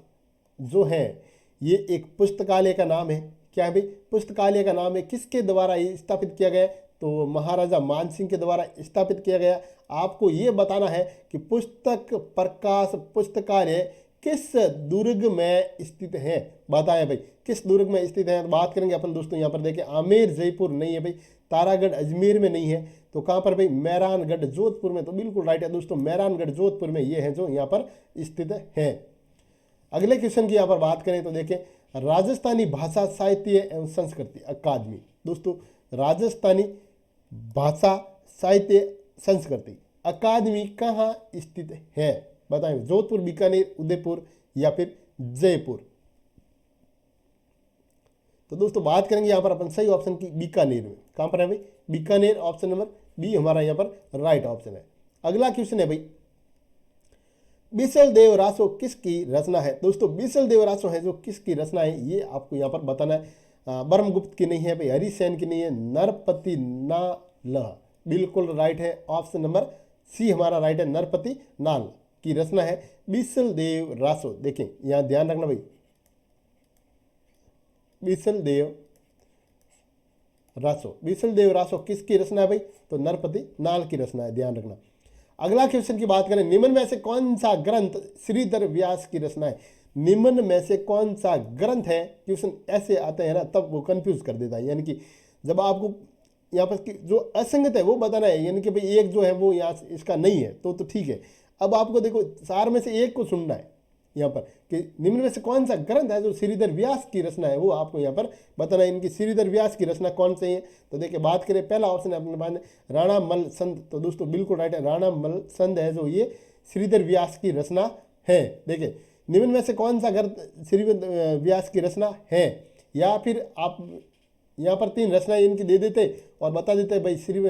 जो है ये एक पुस्तकालय का नाम है। क्या है भाई? पुस्तकालय का नाम है। किसके द्वारा ये स्थापित किया गया? तो महाराजा मान सिंह के द्वारा स्थापित किया गया। आपको ये बताना है कि पुस्तक प्रकाश पुस्तकालय किस दुर्ग में स्थित है? बताएं भाई किस दुर्ग में स्थित है। बात करेंगे अपन दोस्तों यहाँ पर देखें आमेर जयपुर नहीं है भाई, तारागढ़ अजमेर में नहीं है, तो कहाँ पर भाई? मेहरानगढ़ जोधपुर में। तो बिल्कुल राइट है दोस्तों, मेहरानगढ़ जोधपुर में ये है जो यहाँ पर स्थित है। अगले क्वेश्चन की यहाँ पर बात करें तो देखें राजस्थानी भाषा साहित्य एवं संस्कृति अकादमी, दोस्तों राजस्थानी भाषा साहित्य संस्कृति अकादमी कहाँ स्थित है? बताएं, जोधपुर, बीकानेर, उदयपुर या फिर जयपुर। तो दोस्तों बात करेंगे यहाँ पर अपन सही ऑप्शन की, बीकानेर में। कहाँ पर है भाई? बीकानेर, ऑप्शन नंबर बी हमारा यहाँ पर राइट ऑप्शन है। अगला क्वेश्चन है भाई, बीसल देव रासो किसकी रचना है? दोस्तों बीसल देव रासो है जो किसकी रचना है ये आपको यहाँ पर बताना है। ब्रह्मगुप्त की नहीं है भाई, हरिसेन की नहीं है, नरपति नाल बिल्कुल राइट है, ऑप्शन नंबर सी हमारा राइट है, नरपति नाल की रचना है बीसल देव रासो। देखें यहाँ ध्यान रखना भाई, बीसल देव रासो, बीसल देव रासो किसकी रचना है भाई? तो नरपति नाल की रचना है, ध्यान रखना। अगला क्वेश्चन की बात करें, निम्न में से कौन सा ग्रंथ श्रीधर व्यास की रचना है? निम्न में से कौन सा ग्रंथ है? क्वेश्चन ऐसे आते हैं ना, तब वो कंफ्यूज कर देता है। यानी कि जब आपको यहाँ पर जो असंगत है वो बताना है, यानी कि भाई एक जो है वो यहाँ इसका नहीं है तो ठीक है। अब आपको देखो चार में से एक को सुनना है यहाँ पर कि निम्न में से कौन सा ग्रंथ है जो श्रीधर व्यास की रचना है, वो आपको यहाँ पर बताना है। इनकी श्रीधर व्यास की रचना कौन सी है? तो देखिए बात करें, पहला ऑप्शन है अपने पास राणा मल संत। तो दोस्तों बिल्कुल राइट है, राणा मल संत है जो ये श्रीधर व्यास की रचना है। देखिए निम्न में से कौन सा ग्रंथ श्रीधर व्यास की रचना है, या फिर आप यहाँ पर तीन रचनाएं इनकी दे देते और बता देते भाई श्री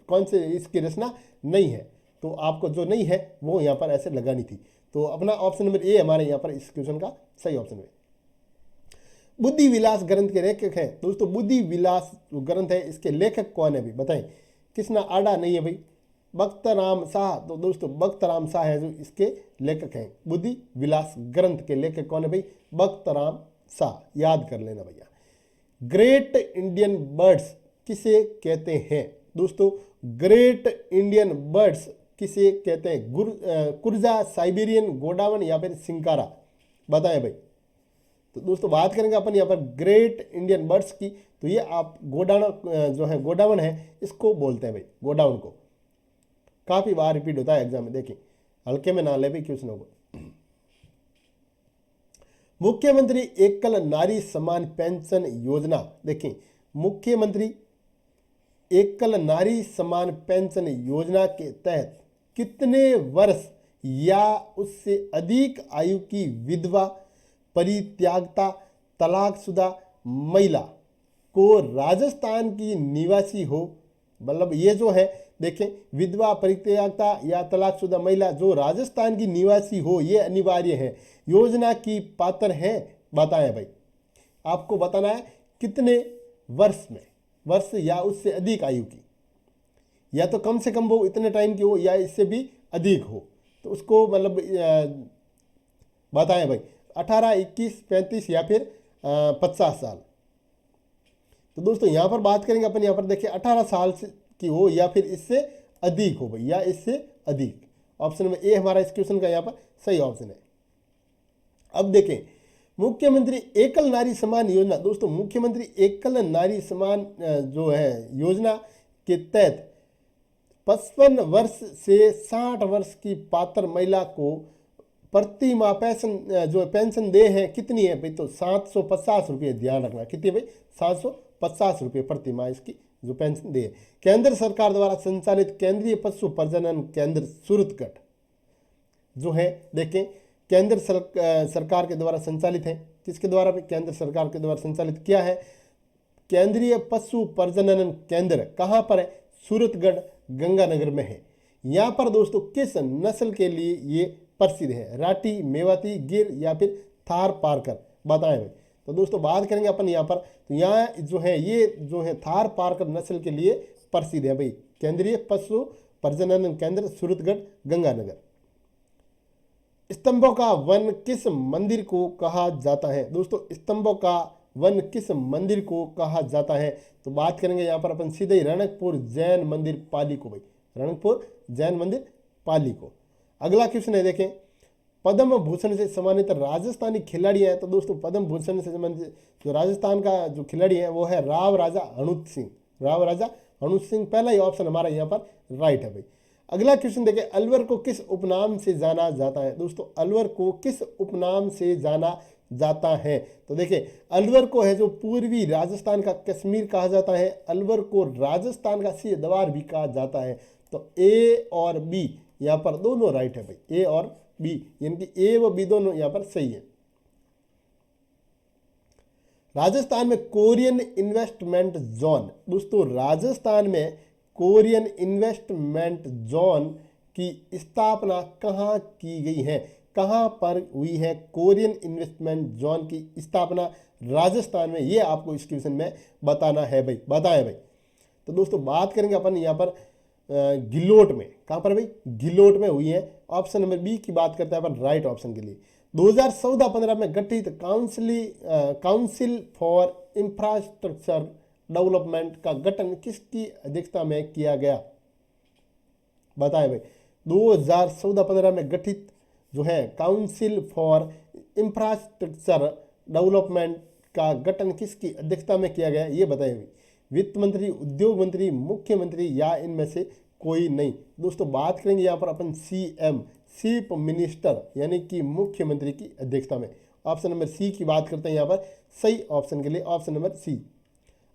कौन से इसकी रचना नहीं है, तो आपको जो नहीं है वो यहाँ पर ऐसे लगानी थी। तो अपना ऑप्शन नंबर ए हमारे यहाँ पर इस क्वेश्चन का सही ऑप्शन है। बुद्धि विलास ग्रंथ के लेखक हैं दोस्तों, बुद्धि विलास जो ग्रंथ है इसके लेखक कौन है भाई? बताएं, कृष्णा आडा नहीं है भाई, बख्तराम शाह। तो दोस्तों बख्तराम शाह है जो इसके लेखक हैं। बुद्धि विलास ग्रंथ के लेखक कौन है भाई? बख्तराम शाह, याद कर लेना भैया। ग्रेट इंडियन बर्ड्स किसे कहते हैं? दोस्तों ग्रेट इंडियन बर्ड्स किसे कहते हैं? कुर्जा, साइबेरियन, गोडावन या फिर सिंकारा। बताएं भाई। तो दोस्तों बात करेंगे अपन यहाँ पर ग्रेट इंडियन बर्ड्स की, तो ये आप गोडावन जो है, गोडावन है, इसको बोलते हैं भाई, गोडावन को। काफी बार रिपीट होता है एग्जाम में, देखिए हल्के में ना ले भाई क्वेश्चनों को। मुख्यमंत्री एकल नारी सम्मान पेंशन योजना, देखें मुख्यमंत्री एकल नारी सम्मान पेंशन योजना के तहत कितने वर्ष या उससे अधिक आयु की विधवा, परित्यागता, तलाकशुदा महिला को राजस्थान की निवासी हो, मतलब ये जो है देखें विधवा, परित्यागता या तलाकशुदा महिला जो राजस्थान की निवासी हो, ये अनिवार्य है, योजना की पात्र है। बताएं भाई, आपको बताना है कितने वर्ष में, वर्ष या उससे अधिक आयु की, या तो कम से कम वो इतने टाइम की हो या इससे भी अधिक हो, तो उसको मतलब बताएं भाई, 18, 21, 35 या फिर 50 साल। तो दोस्तों यहाँ पर बात करेंगे अपन, यहाँ पर देखिए 18 साल की हो या फिर इससे अधिक हो भाई, या इससे अधिक। ऑप्शन नंबर ए हमारा इस क्वेश्चन का यहाँ पर सही ऑप्शन है। अब देखें मुख्यमंत्री एकल नारी सम्मान योजना, दोस्तों मुख्यमंत्री एकल नारी सम्मान जो है योजना के तहत 55 वर्ष से 60 वर्ष की पात्र महिला को प्रति माह पेंशन दे है, कितनी है भाई? तो 750 रुपये, ध्यान रखना कितनी भाई? 750 रुपये प्रति माह इसकी जो पेंशन दे। केंद्र सरकार द्वारा संचालित केंद्रीय पशु प्रजनन केंद्र सूरतगढ़ जो है, देखें केंद्र सरकार के द्वारा संचालित है। किसके द्वारा? केंद्र सरकार के द्वारा संचालित किया है। केंद्रीय पशु प्रजनन केंद्र कहाँ पर है? सूरतगढ़, गंगानगर में है। यहाँ पर दोस्तों किस नस्ल के लिए ये प्रसिद्ध है? राठी, मेवाती, गिर या फिर थार पारकर। बताएं भाई। तो दोस्तों बात करेंगे अपन यहाँ पर, तो यहाँ जो है ये जो है थार पारकर नस्ल के लिए प्रसिद्ध है भाई, केंद्रीय पशु प्रजनन केंद्र सूरतगढ़, गंगानगर। स्तंभों का वन किस मंदिर को कहा जाता है? दोस्तों स्तंभों का वन किस मंदिर को कहा जाता है? तो बात करेंगे यहाँ पर अपन सीधे रणकपुर जैन मंदिर पाली को भाई, रणकपुर जैन मंदिर पाली को। अगला क्वेश्चन है, देखें पद्म भूषण से सम्मानित राजस्थानी खिलाड़ी हैं। तो दोस्तों पद्म भूषण से सम्मानित जो राजस्थान का जो खिलाड़ी है वो है राव राजा हनुत सिंह। राव राजा हनुत सिंह, पहला ही ऑप्शन हमारा यहाँ पर राइट है भाई। अगला क्वेश्चन देखें, अलवर को किस उपनाम से जाना जाता है? दोस्तों अलवर को किस उपनाम से जाना जाता है। तो देखिए अलवर को है जो पूर्वी राजस्थान का कश्मीर कहा जाता है, अलवर को राजस्थान का सिंह दरबार भी कहा जाता है। तो ए और बी यहाँ पर दोनों राइट है भाई, ए और बी, यानी कि ए व बी दोनों यहाँ पर सही है। राजस्थान में कोरियन इन्वेस्टमेंट जोन, दोस्तों राजस्थान में कोरियन इन्वेस्टमेंट जोन की स्थापना कहाँ की गई है, कहाँ पर हुई है कोरियन इन्वेस्टमेंट जोन की स्थापना राजस्थान में, ये आपको इस क्वेश्चन में बताना है भाई, बताएं भाई। तो दोस्तों बात करेंगे अपन यहाँ पर गिलोट में, कहाँ पर भाई, गिलोट में हुई है। ऑप्शन नंबर बी की बात करते हैं अपन राइट ऑप्शन के लिए। 2014-15 में गठित काउंसिल फॉर इंफ्रास्ट्रक्चर डेवलपमेंट का गठन किसकी अध्यक्षता में किया गया, बताएं भाई। 2014-15 में गठित जो है काउंसिल फॉर इंफ्रास्ट्रक्चर डेवलपमेंट का गठन किसकी अध्यक्षता में किया गया, ये बताएं भाई। वित्त मंत्री, उद्योग मंत्री, मुख्यमंत्री या इनमें से कोई नहीं। दोस्तों बात करेंगे यहाँ पर अपन सीएम, चीफ मिनिस्टर, यानी कि मुख्यमंत्री की अध्यक्षता में। ऑप्शन नंबर सी की बात करते हैं यहाँ पर सही ऑप्शन के लिए, ऑप्शन नंबर सी।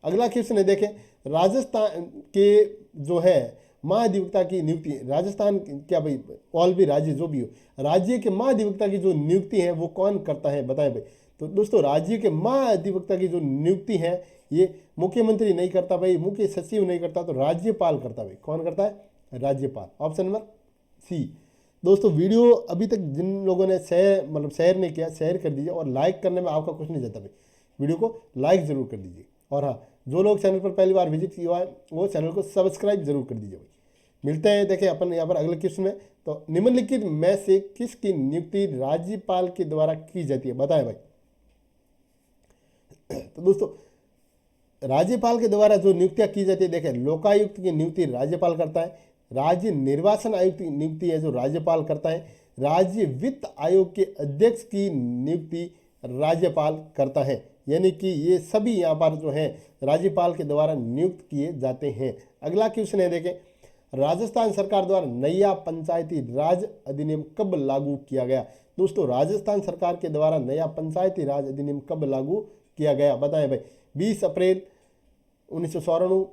अगला क्वेश्चन है, देखें राजस्थान के जो है महाधिवक्ता की नियुक्ति, राजस्थान क्या भाई ऑल भी राज्य जो भी हो, राज्य के महाधिवक्ता की जो नियुक्ति है वो कौन करता है, बताएं भाई। तो दोस्तों राज्य के महाधिवक्ता की जो नियुक्ति है ये मुख्यमंत्री नहीं करता भाई, मुख्य सचिव नहीं करता, तो राज्यपाल करता भाई। कौन करता है, राज्यपाल, ऑप्शन नंबर सी। दोस्तों वीडियो अभी तक जिन लोगों ने शेयर नहीं किया, शेयर कर दीजिए, और लाइक करने में आपका कुछ नहीं जाता भाई, वीडियो को लाइक जरूर कर दीजिए। और हाँ, जो लोग चैनल पर पहली बार विजिट किया है वो चैनल को सब्सक्राइब जरूर कर दीजिए भाई। मिलते हैं देखें अपन यहाँ पर अगले क्वेश्चन में। तो निम्नलिखित में से किसकी नियुक्ति राज्यपाल के द्वारा की जाती है, बताएं भाई। तो दोस्तों राज्यपाल के द्वारा जो नियुक्तियां की जाती है, देखें लोकायुक्त की नियुक्ति राज्यपाल करता है, राज्य निर्वाचन आयुक्त की नियुक्ति है जो राज्यपाल करता है, राज्य वित्त आयोग के अध्यक्ष की नियुक्ति राज्यपाल करता है, यानी कि ये सभी यहाँ पर जो है राज्यपाल के द्वारा नियुक्त किए जाते हैं। अगला क्वेश्चन है, देखें राजस्थान सरकार द्वारा नया पंचायती राज अधिनियम कब लागू किया गया। दोस्तों राजस्थान सरकार के द्वारा नया पंचायती राज अधिनियम कब लागू किया गया, बताएं भाई। 20 अप्रैल 1994,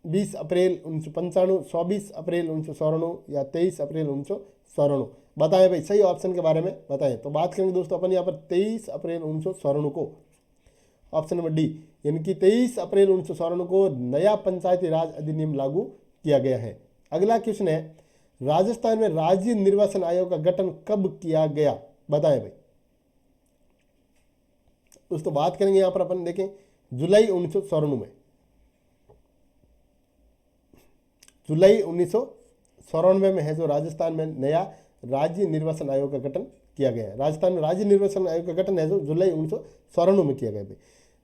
20 अप्रैल 1995, 24 अप्रैल 1994 या 23 अप्रैल 1994, बताएं भाई सही ऑप्शन के बारे में बताएं। तो बात करेंगे दोस्तों अपन यहाँ पर 23 अप्रैल 1994 को, ऑप्शन नंबर डी, यानी कि 23 अप्रैल 1994 को नया पंचायती राज अधिनियम लागू किया गया है। अगला क्वेश्चन है, राजस्थान में राज्य निर्वाचन आयोग का गठन कब किया गया, बताएं भाई। दोस्तों बात करेंगे यहां पर अपन देखें जुलाई 1994 में, जुलाई 1994 में है जो राजस्थान में नया राज्य निर्वाचन आयोग का गठन किया गया है। राजस्थान में राज्य निर्वाचन आयोग का गठन है जो जुलाई 1994 में किया गया है।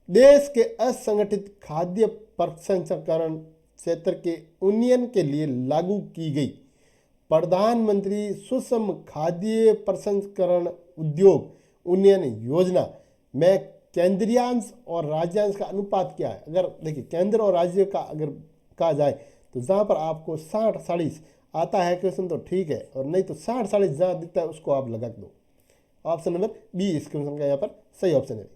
देश के असंगठित खाद्य प्रसंस्करण क्षेत्र के उन्नयन के लिए लागू की गई प्रधानमंत्री सूक्ष्म खाद्य प्रसंस्करण उद्योग उन्नयन योजना में केंद्रीयांश और राज्यांश का अनुपात क्या है। अगर देखिए केंद्र और राज्य का अगर कहा जाए तो जहाँ पर आपको 60-40 आता है क्वेश्चन तो ठीक है, और नहीं तो 60-40 जहाँ दिखता है उसको आप लगा दो। ऑप्शन नंबर बी इस क्वेश्चन का यहाँ पर सही ऑप्शन है।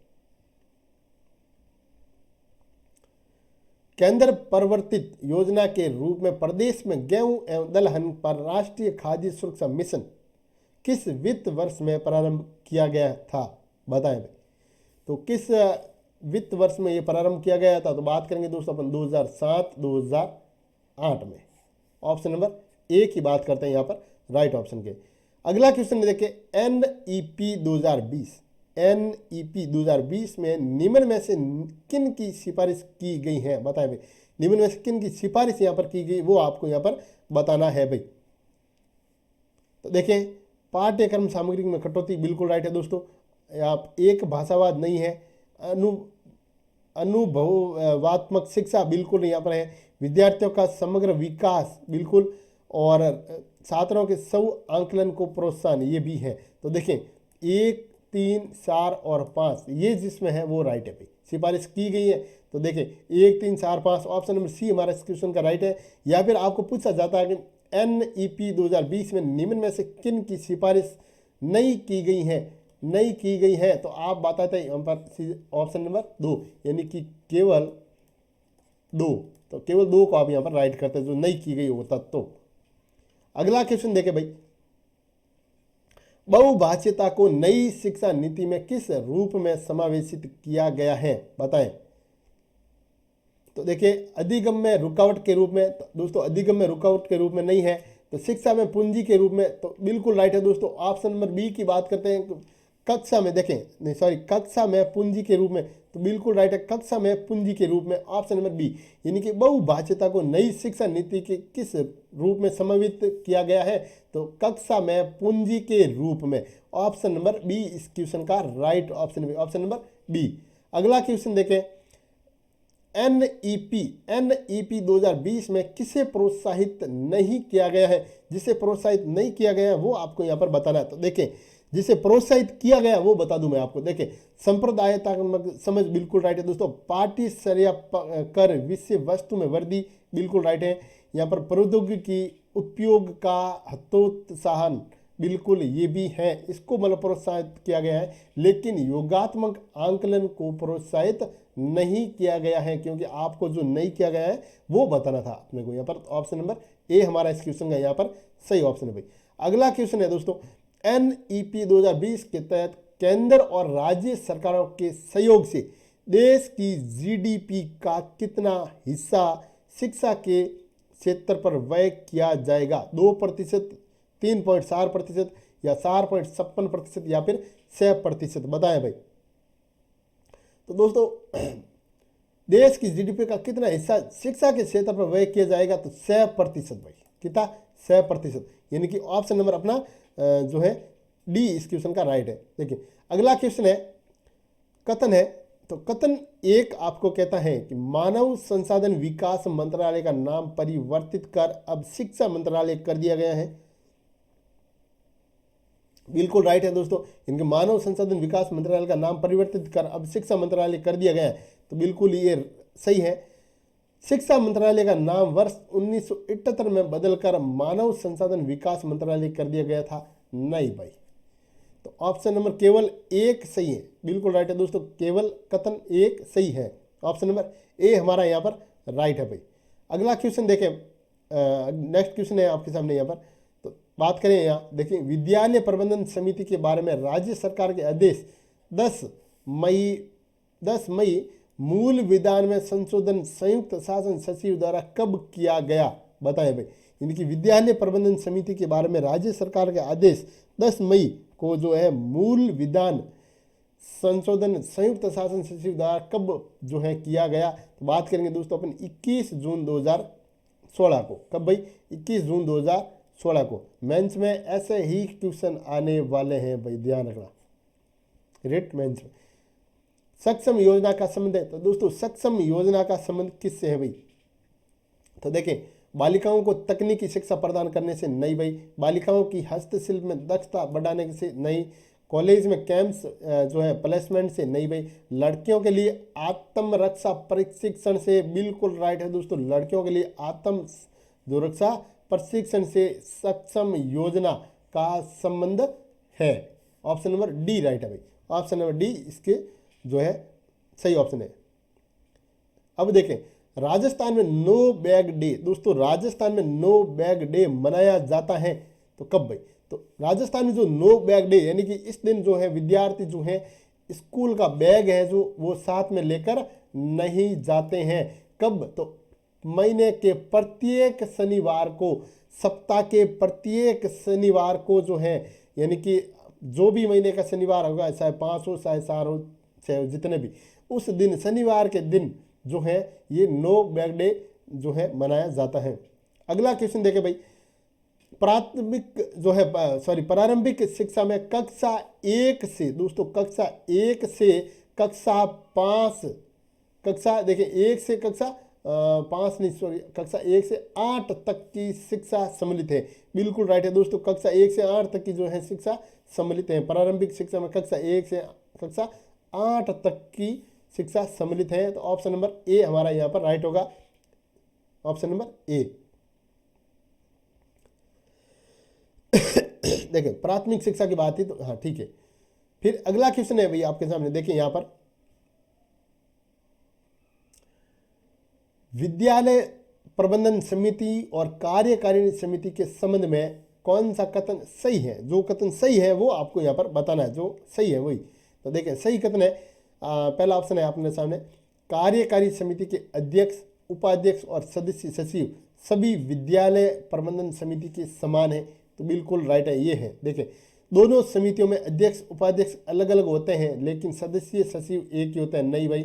केंद्र प्रवर्तित योजना के रूप में प्रदेश में गेहूं एवं दलहन पर राष्ट्रीय खाद्य सुरक्षा मिशन किस वित्त वर्ष में प्रारंभ किया गया था, बताएं भाई। तो किस वित्त वर्ष में ये प्रारंभ किया गया था, तो बात करेंगे दोस्तों अपन 2007-2008 में। ऑप्शन नंबर ए की बात करते हैं यहाँ पर राइट ऑप्शन के। अगला क्वेश्चन देखिए, NEP 2020, NEP 2020 में निम्न में से किन की सिफारिश की गई है, बताएं भाई। निम्न में से किन की सिफारिश यहाँ पर की गई वो आपको यहाँ पर बताना है भाई। तो देखें पाठ्यक्रम सामग्री में कटौती बिल्कुल राइट है दोस्तों। आप एक भाषावाद नहीं है, अनुभवात्मक शिक्षा बिल्कुल यहाँ पर है, विद्यार्थियों का समग्र विकास बिल्कुल, और छात्रों के स्व आंकलन को प्रोत्साहन ये भी है। तो देखें 1, 3, 4 और 5 ये जिसमें है वो राइट है भाई, सिफारिश की गई है। तो देखें 1, 3, 4, 5 ऑप्शन नंबर सी हमारा इस क्वेश्चन का राइट है। या फिर आपको पूछा जाता है कि NEP 2020 में निम्न में से किन की सिफारिश नहीं की गई है, नहीं की गई है, तो आप बताते हैं यहाँ पर ऑप्शन नंबर 2, यानी कि केवल 2। तो केवल 2 को आप यहाँ पर राइट करते हैं, जो नहीं की गई होता तो। अगला क्वेश्चन देखे भाई, बहुभाषिता को नई शिक्षा नीति में किस रूप में समावेशित किया गया है, बताएं। तो देखिए, अधिगम में रुकावट के रूप में, तो दोस्तों अधिगम में रुकावट के रूप में नहीं है, तो शिक्षा में पूंजी के रूप में, तो बिल्कुल राइट है दोस्तों। ऑप्शन नंबर बी की बात करते हैं, कक्षा में देखें, नहीं सॉरी, कक्षा में पूंजी के रूप में, तो बिल्कुल राइट है, कक्षा में पूंजी के रूप में, ऑप्शन नंबर बी। यानी कि बहुभाषिता को नई शिक्षा नीति के किस रूप में समावित किया गया है, तो कक्षा में पूंजी के रूप में, ऑप्शन नंबर बी इस क्वेश्चन का राइट ऑप्शन नंबर बी। अगला क्वेश्चन देखें, एनईपी 2020 में किसे प्रोत्साहित नहीं किया गया है, जिसे प्रोत्साहित नहीं किया गया है वो आपको यहाँ पर बताना है। तो देखें, जिसे प्रोत्साहित किया गया वो बता दूं मैं आपको। देखें, संप्रदायत्मक समझ बिल्कुल राइट है दोस्तों, पार्टी श्रेय कर विषय वस्तु में वृद्धि बिल्कुल राइट है। यहाँ पर प्रौद्योगिकी उपयोग का हतोत्साहन बिल्कुल ये भी है, इसको मतलब प्रोत्साहित किया गया है, लेकिन योगात्मक आंकलन को प्रोत्साहित नहीं किया गया है, क्योंकि आपको जो नहीं किया गया है वो बताना था अपने को। यहाँ पर ऑप्शन नंबर ए हमारा इस क्वेश्चन का यहाँ पर सही ऑप्शन है भाई। अगला क्वेश्चन है दोस्तों, एनईपी 2020 के तहत केंद्र और राज्य सरकारों के सहयोग से देश की जीडीपी का कितना हिस्सा शिक्षा के क्षेत्र पर व्यय किया जाएगा, 2%, 3.4% या 4.56% या फिर 6%, बताएं भाई। तो दोस्तों, देश की जीडीपी का कितना हिस्सा शिक्षा के क्षेत्र पर व्यय किया जाएगा, तो 6% भाई, कितना 6%, यानी कि ऑप्शन नंबर अपना जो है डी इस क्वेश्चन का राइट है। देखिए, अगला क्वेश्चन है, कथन है, तो कथन एक आपको कहता है कि मानव संसाधन विकास मंत्रालय का नाम परिवर्तित कर अब शिक्षा मंत्रालय कर दिया गया है, बिल्कुल राइट है दोस्तों। इनके मानव संसाधन विकास मंत्रालय का नाम परिवर्तित कर अब शिक्षा मंत्रालय कर दिया गया है, तो बिल्कुल ये सही है। शिक्षा मंत्रालय का नाम वर्ष 1978 में बदलकर मानव संसाधन विकास मंत्रालय कर दिया गया था, नहीं भाई। तो ऑप्शन नंबर केवल एक सही है, बिल्कुल राइट है दोस्तों, केवल कथन एक सही है, ऑप्शन नंबर ए हमारा यहाँ पर राइट है भाई। अगला क्वेश्चन देखें, नेक्स्ट क्वेश्चन है आपके सामने यहाँ पर। तो बात करें यहाँ, देखिए, विद्यालय प्रबंधन समिति के बारे में राज्य सरकार के आदेश 10 मई मूल विधान में संशोधन संयुक्त शासन सचिव द्वारा कब किया गया, बताएं भाई। यानी कि विद्यालय प्रबंधन समिति के बारे में राज्य सरकार के आदेश 10 मई को जो है मूल विधान संशोधन संयुक्त शासन सचिव द्वारा कब जो है किया गया, तो बात करेंगे दोस्तों अपन 21 जून 2016 को। कब भाई, 21 जून 2016 को। मेंस में ऐसे ही क्वेश्चन आने वाले हैं भाई, ध्यान रखना, रेट मेंस में। सक्षम योजना का संबंध है, तो दोस्तों सक्षम योजना का संबंध किससे है भाई, तो देखें, बालिकाओं को तकनीकी शिक्षा प्रदान करने से नहीं भाई, बालिकाओं की हस्तशिल्प में दक्षता बढ़ाने से नहीं, कॉलेज में कैंप्स जो है प्लेसमेंट से नहीं भाई, लड़कियों के लिए आत्मरक्षा प्रशिक्षण से बिल्कुल राइट है दोस्तों, लड़कियों के लिए आत्म जो रक्षा प्रशिक्षण से सक्षम योजना का संबंध है, ऑप्शन नंबर डी राइट है भाई, ऑप्शन नंबर डी इसके जो है सही ऑप्शन है। अब देखें, राजस्थान में नो बैग डे, दोस्तों राजस्थान में नो बैग डे मनाया जाता है, तो कब भाई, तो राजस्थान में जो नो बैग डे, यानी कि इस दिन जो है विद्यार्थी जो है स्कूल का बैग है जो वो साथ में लेकर नहीं जाते हैं, कब, तो महीने के प्रत्येक शनिवार को, सप्ताह के प्रत्येक शनिवार को जो है, यानी कि जो भी महीने का शनिवार होगा, चाहे 5 हो चाहे 4 हो चाहे जितने भी, उस दिन शनिवार के दिन जो है ये नो बैग डे जो है मनाया जाता है। अगला क्वेश्चन देखें भाई, प्राथमिक जो है प्रारंभिक शिक्षा में कक्षा 1 से, दोस्तों कक्षा 1 से कक्षा 5, कक्षा देखिए 1 से कक्षा 5 नहीं सॉरी कक्षा 1 से 8 तक की शिक्षा सम्मिलित है, बिल्कुल राइट है दोस्तों, कक्षा 1 से 8 तक की जो है शिक्षा सम्मिलित है। प्रारंभिक शिक्षा में कक्षा 1 से कक्षा 8 तक की शिक्षा सम्मिलित है, तो ऑप्शन नंबर ए हमारा यहाँ पर राइट होगा, ऑप्शन नंबर ए। देखिए, प्राथमिक शिक्षा की बात ही तो हाँ ठीक है, फिर अगला क्वेश्चन है भाई आपके सामने, देखें यहाँ पर, विद्यालय प्रबंधन समिति और कार्यकारिणी समिति के संबंध में कौन सा कथन सही है? जो कथन सही है वो आपको यहाँ पर बताना है, जो सही है वही। तो देखें सही कथन है, पहला ऑप्शन है अपने सामने, कार्यकारी समिति के अध्यक्ष, उपाध्यक्ष और सदस्य सचिव सभी विद्यालय प्रबंधन समिति के समान है। तो बिल्कुल राइट है, ये है। देखें दोनों समितियों में अध्यक्ष उपाध्यक्ष अलग अलग होते हैं लेकिन सदस्य सचिव एक ही होता है। नहीं भाई,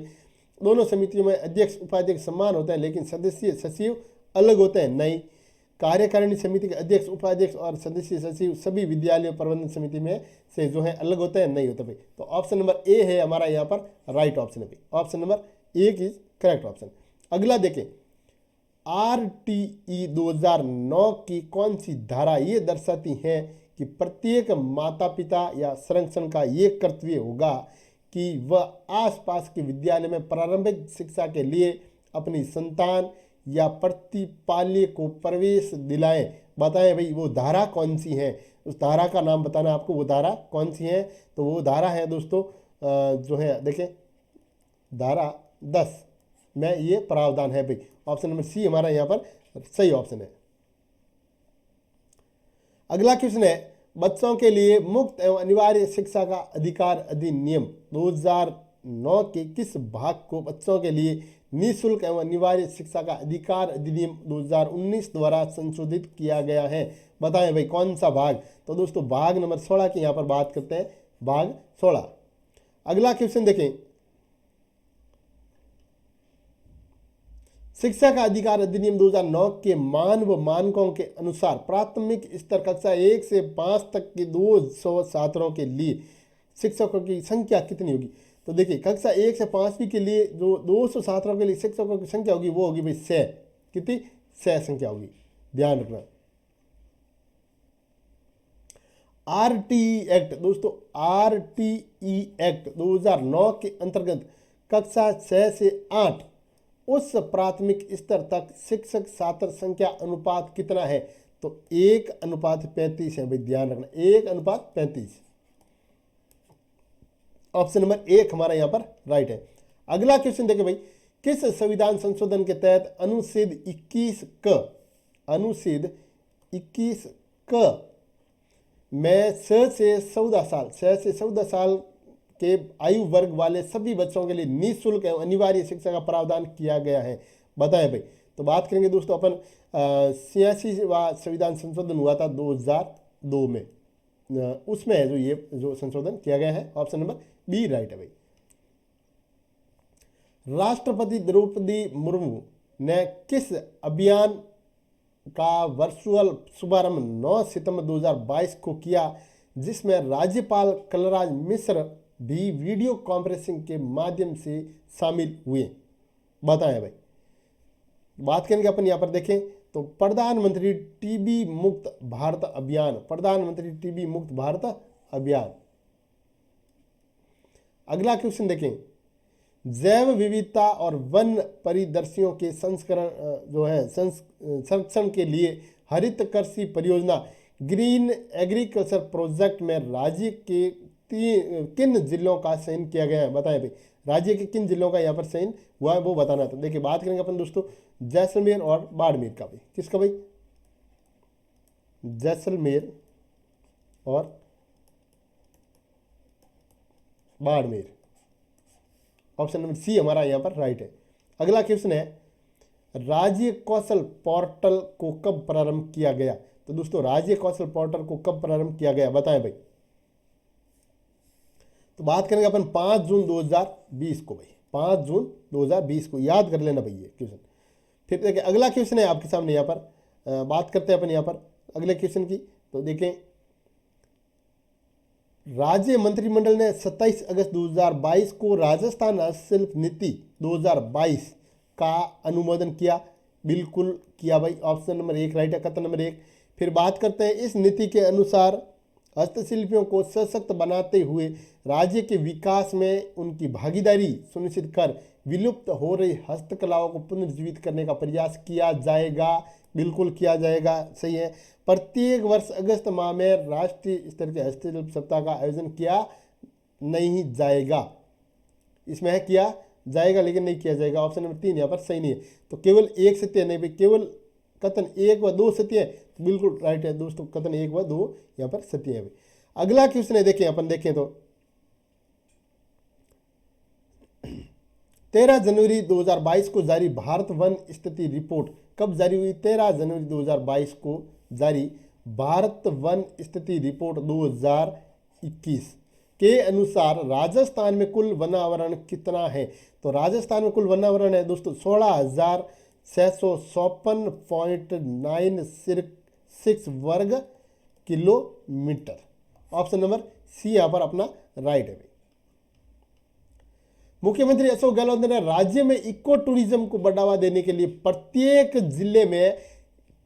दोनों समितियों में अध्यक्ष उपाध्यक्ष समान होते हैं लेकिन सदस्य सचिव अलग होते हैं। नहीं, कार्यकारिणी समिति के अध्यक्ष उपाध्यक्ष और सदस्य सचिव सभी विद्यालय प्रबंधन समिति में से जो है अलग होते हैं। नहीं होते भाई। तो ऑप्शन नंबर ए है हमारा यहाँ पर राइट ऑप्शन है भाई, option number A is correct option. अगला देखें, RTE 2009 की कौन सी धारा ये दर्शाती है कि प्रत्येक माता पिता या संरक्षण का ये कर्तव्य होगा कि वह आसपास के विद्यालय में प्रारंभिक शिक्षा के लिए अपनी संतान या प्रतिपाल्य को प्रवेश दिलाएं। बताएं भाई वो धारा कौन सी है, उस धारा का नाम बताना आपको, वो धारा कौन सी है। तो वो धारा है दोस्तों जो है, देखें धारा 10 में ये प्रावधान है भाई। ऑप्शन नंबर सी हमारा यहाँ पर सही ऑप्शन है। अगला क्वेश्चन है, बच्चों के लिए मुफ्त एवं अनिवार्य शिक्षा का अधिकार अधिनियम 2009 के किस भाग को बच्चों के लिए निःशुल्क एवं अनिवार्य शिक्षा का अधिकार अधिनियम 2019 द्वारा संशोधित किया गया है? बताएं भाई कौन सा भाग? तो दोस्तों भाग नंबर 16 की यहाँ पर बात करते हैं, भाग 16। अगला क्वेश्चन देखें, शिक्षा का अधिकार अधिनियम 2009 के मानव मानकों के अनुसार प्राथमिक स्तर कक्षा 1 से 5 तक के 200 छात्रों के लिए शिक्षकों की संख्या कितनी होगी? तो देखिए कक्षा 1 से 5वीं के लिए जो 200 छात्रों के लिए शिक्षकों की संख्या होगी वो होगी भाई 6। कितनी? 6 संख्या होगी, ध्यान रखना। RTE एक्ट दोस्तों, RTE एक्ट 2009 के अंतर्गत कक्षा 6 से 8 उस प्राथमिक स्तर तक शिक्षक छात्र संख्या अनुपात कितना है? तो 1:35 है भाई, ध्यान रखना 1:35। ऑप्शन नंबर 1 हमारा यहाँ पर राइट है। अगला क्वेश्चन देखिए भाई, किस संविधान संशोधन के तहत अनुच्छेद 21 क में 6 से 14 साल के आयु वर्ग वाले सभी बच्चों के लिए निःशुल्क एवं अनिवार्य शिक्षा का प्रावधान किया गया है? बताएं भाई। तो बात करेंगे दोस्तों अपन 86वां संविधान संशोधन हुआ था 2002 में, उसमें है जो ये जो संशोधन किया गया है। ऑप्शन नंबर बी राइट है भाई। राष्ट्रपति द्रौपदी मुर्मू ने किस अभियान का वर्चुअल शुभारंभ 9 सितंबर 2022 को किया जिसमें राज्यपाल कलराज मिश्र भी वीडियो कॉन्फ्रेंसिंग के माध्यम से शामिल हुए? बताएं भाई। बात करेंगे अपन यहाँ पर देखें तो प्रधानमंत्री टीबी मुक्त भारत अभियान, प्रधानमंत्री टीबी मुक्त भारत अभियान। अगला क्वेश्चन देखें, जैव विविधता और वन परिदृश्यों के संस्करण जो है संरक्षण के लिए हरित कृषि परियोजना ग्रीन एग्रीकल्चर प्रोजेक्ट में राज्य के किन जिलों का चयन किया गया है? बताएं भाई, राज्य के किन जिलों का यहाँ पर चयन हुआ है वो बताना था। देखिए बात करेंगे अपन दोस्तों जैसलमेर और बाड़मेर का भाई। किसका भाई? जैसलमेर और बाड़मेर। ऑप्शन नंबर सी हमारा यहाँ पर राइट है। अगला क्वेश्चन है, राज्य कौशल पोर्टल को कब प्रारंभ किया गया? तो दोस्तों राज्य कौशल पोर्टल को कब प्रारंभ किया गया बताएं भाई। तो बात करेंगे अपन 5 जून 2020 को भाई, 5 जून 2020 को याद कर लेना भाई ये क्वेश्चन। फिर देखिए अगला क्वेश्चन है आपके सामने, यहाँ पर बात करते हैं अपन यहाँ पर अगले क्वेश्चन की। तो देखें, राज्य मंत्रिमंडल ने 27 अगस्त 2022 को राजस्थान हस्तशिल्प नीति 2022 का अनुमोदन किया? बिल्कुल किया भाई, ऑप्शन नंबर 1 राइट है, कथन नंबर 1। फिर बात करते हैं, इस नीति के अनुसार हस्तशिल्पियों को सशक्त बनाते हुए राज्य के विकास में उनकी भागीदारी सुनिश्चित कर विलुप्त हो रही हस्तकलाओं को पुनर्जीवित करने का प्रयास किया जाएगा? बिल्कुल किया जाएगा, सही है। प्रत्येक वर्ष अगस्त माह में राष्ट्रीय स्तर के हस्तशिल्प सप्ताह का आयोजन किया नहीं जाएगा। इसमें है किया जाएगा लेकिन नहीं किया जाएगा। ऑप्शन नंबर 3 यहाँ पर सही नहीं है। तो केवल एक सत्य नहीं भाई, केवल कथन 1 व 2 सत्य है, तो बिल्कुल राइट है दोस्तों, कथन 1 व 2 यहाँ पर सत्य है भाई। अगला क्वेश्चन है, देखें अपन देखें तो 13 जनवरी 2022 को जारी भारत वन स्थिति रिपोर्ट कब जारी हुई? 13 जनवरी 2022 को जारी भारत वन स्थिति रिपोर्ट 2021 के अनुसार राजस्थान में कुल वनावरण कितना है? तो राजस्थान में कुल वनावरण है दोस्तों 16,656.96 वर्ग किलोमीटर। ऑप्शन नंबर सी यहाँ पर अपना राइट है। मुख्यमंत्री अशोक गहलोत ने राज्य में इको टूरिज्म को बढ़ावा देने के लिए प्रत्येक जिले में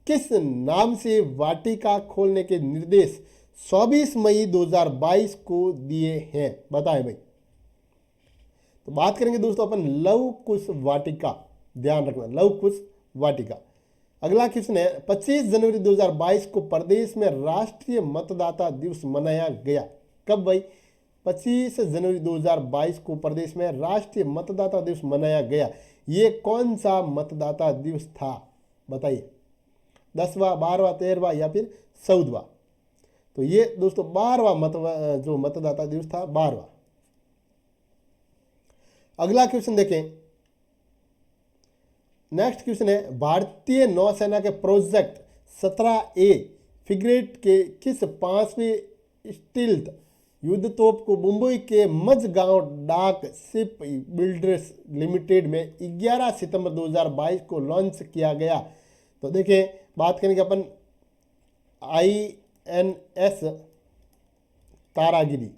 किस नाम से वाटिका खोलने के निर्देश 24 मई 2022 को दिए हैं? बताएं भाई। तो बात करेंगे दोस्तों अपन लव कुश वाटिका, ध्यान रखना लव कुश वाटिका। अगला क्वेश्चन है 25 जनवरी 2022 को प्रदेश में राष्ट्रीय मतदाता दिवस मनाया गया। कब भाई? 25 जनवरी 2022 को प्रदेश में राष्ट्रीय मतदाता दिवस मनाया गया। ये कौन सा मतदाता दिवस था? बताइए, 10वां, 12वां, 13वां या फिर 14वां? तो ये दोस्तों 12वां जो मतदाता दिवस था, 12वां। अगला क्वेश्चन देखें, नेक्स्ट क्वेश्चन है भारतीय नौसेना के प्रोजेक्ट 17A फ्रिगेट के किस 5वें स्टील्थ युद्धतोप को मुंबई के मझगांव डाक शिप बिल्डर्स लिमिटेड में 11 सितंबर 2022 को लॉन्च किया गया? तो देखिए, बात करेंगे अपन INS Taragiri,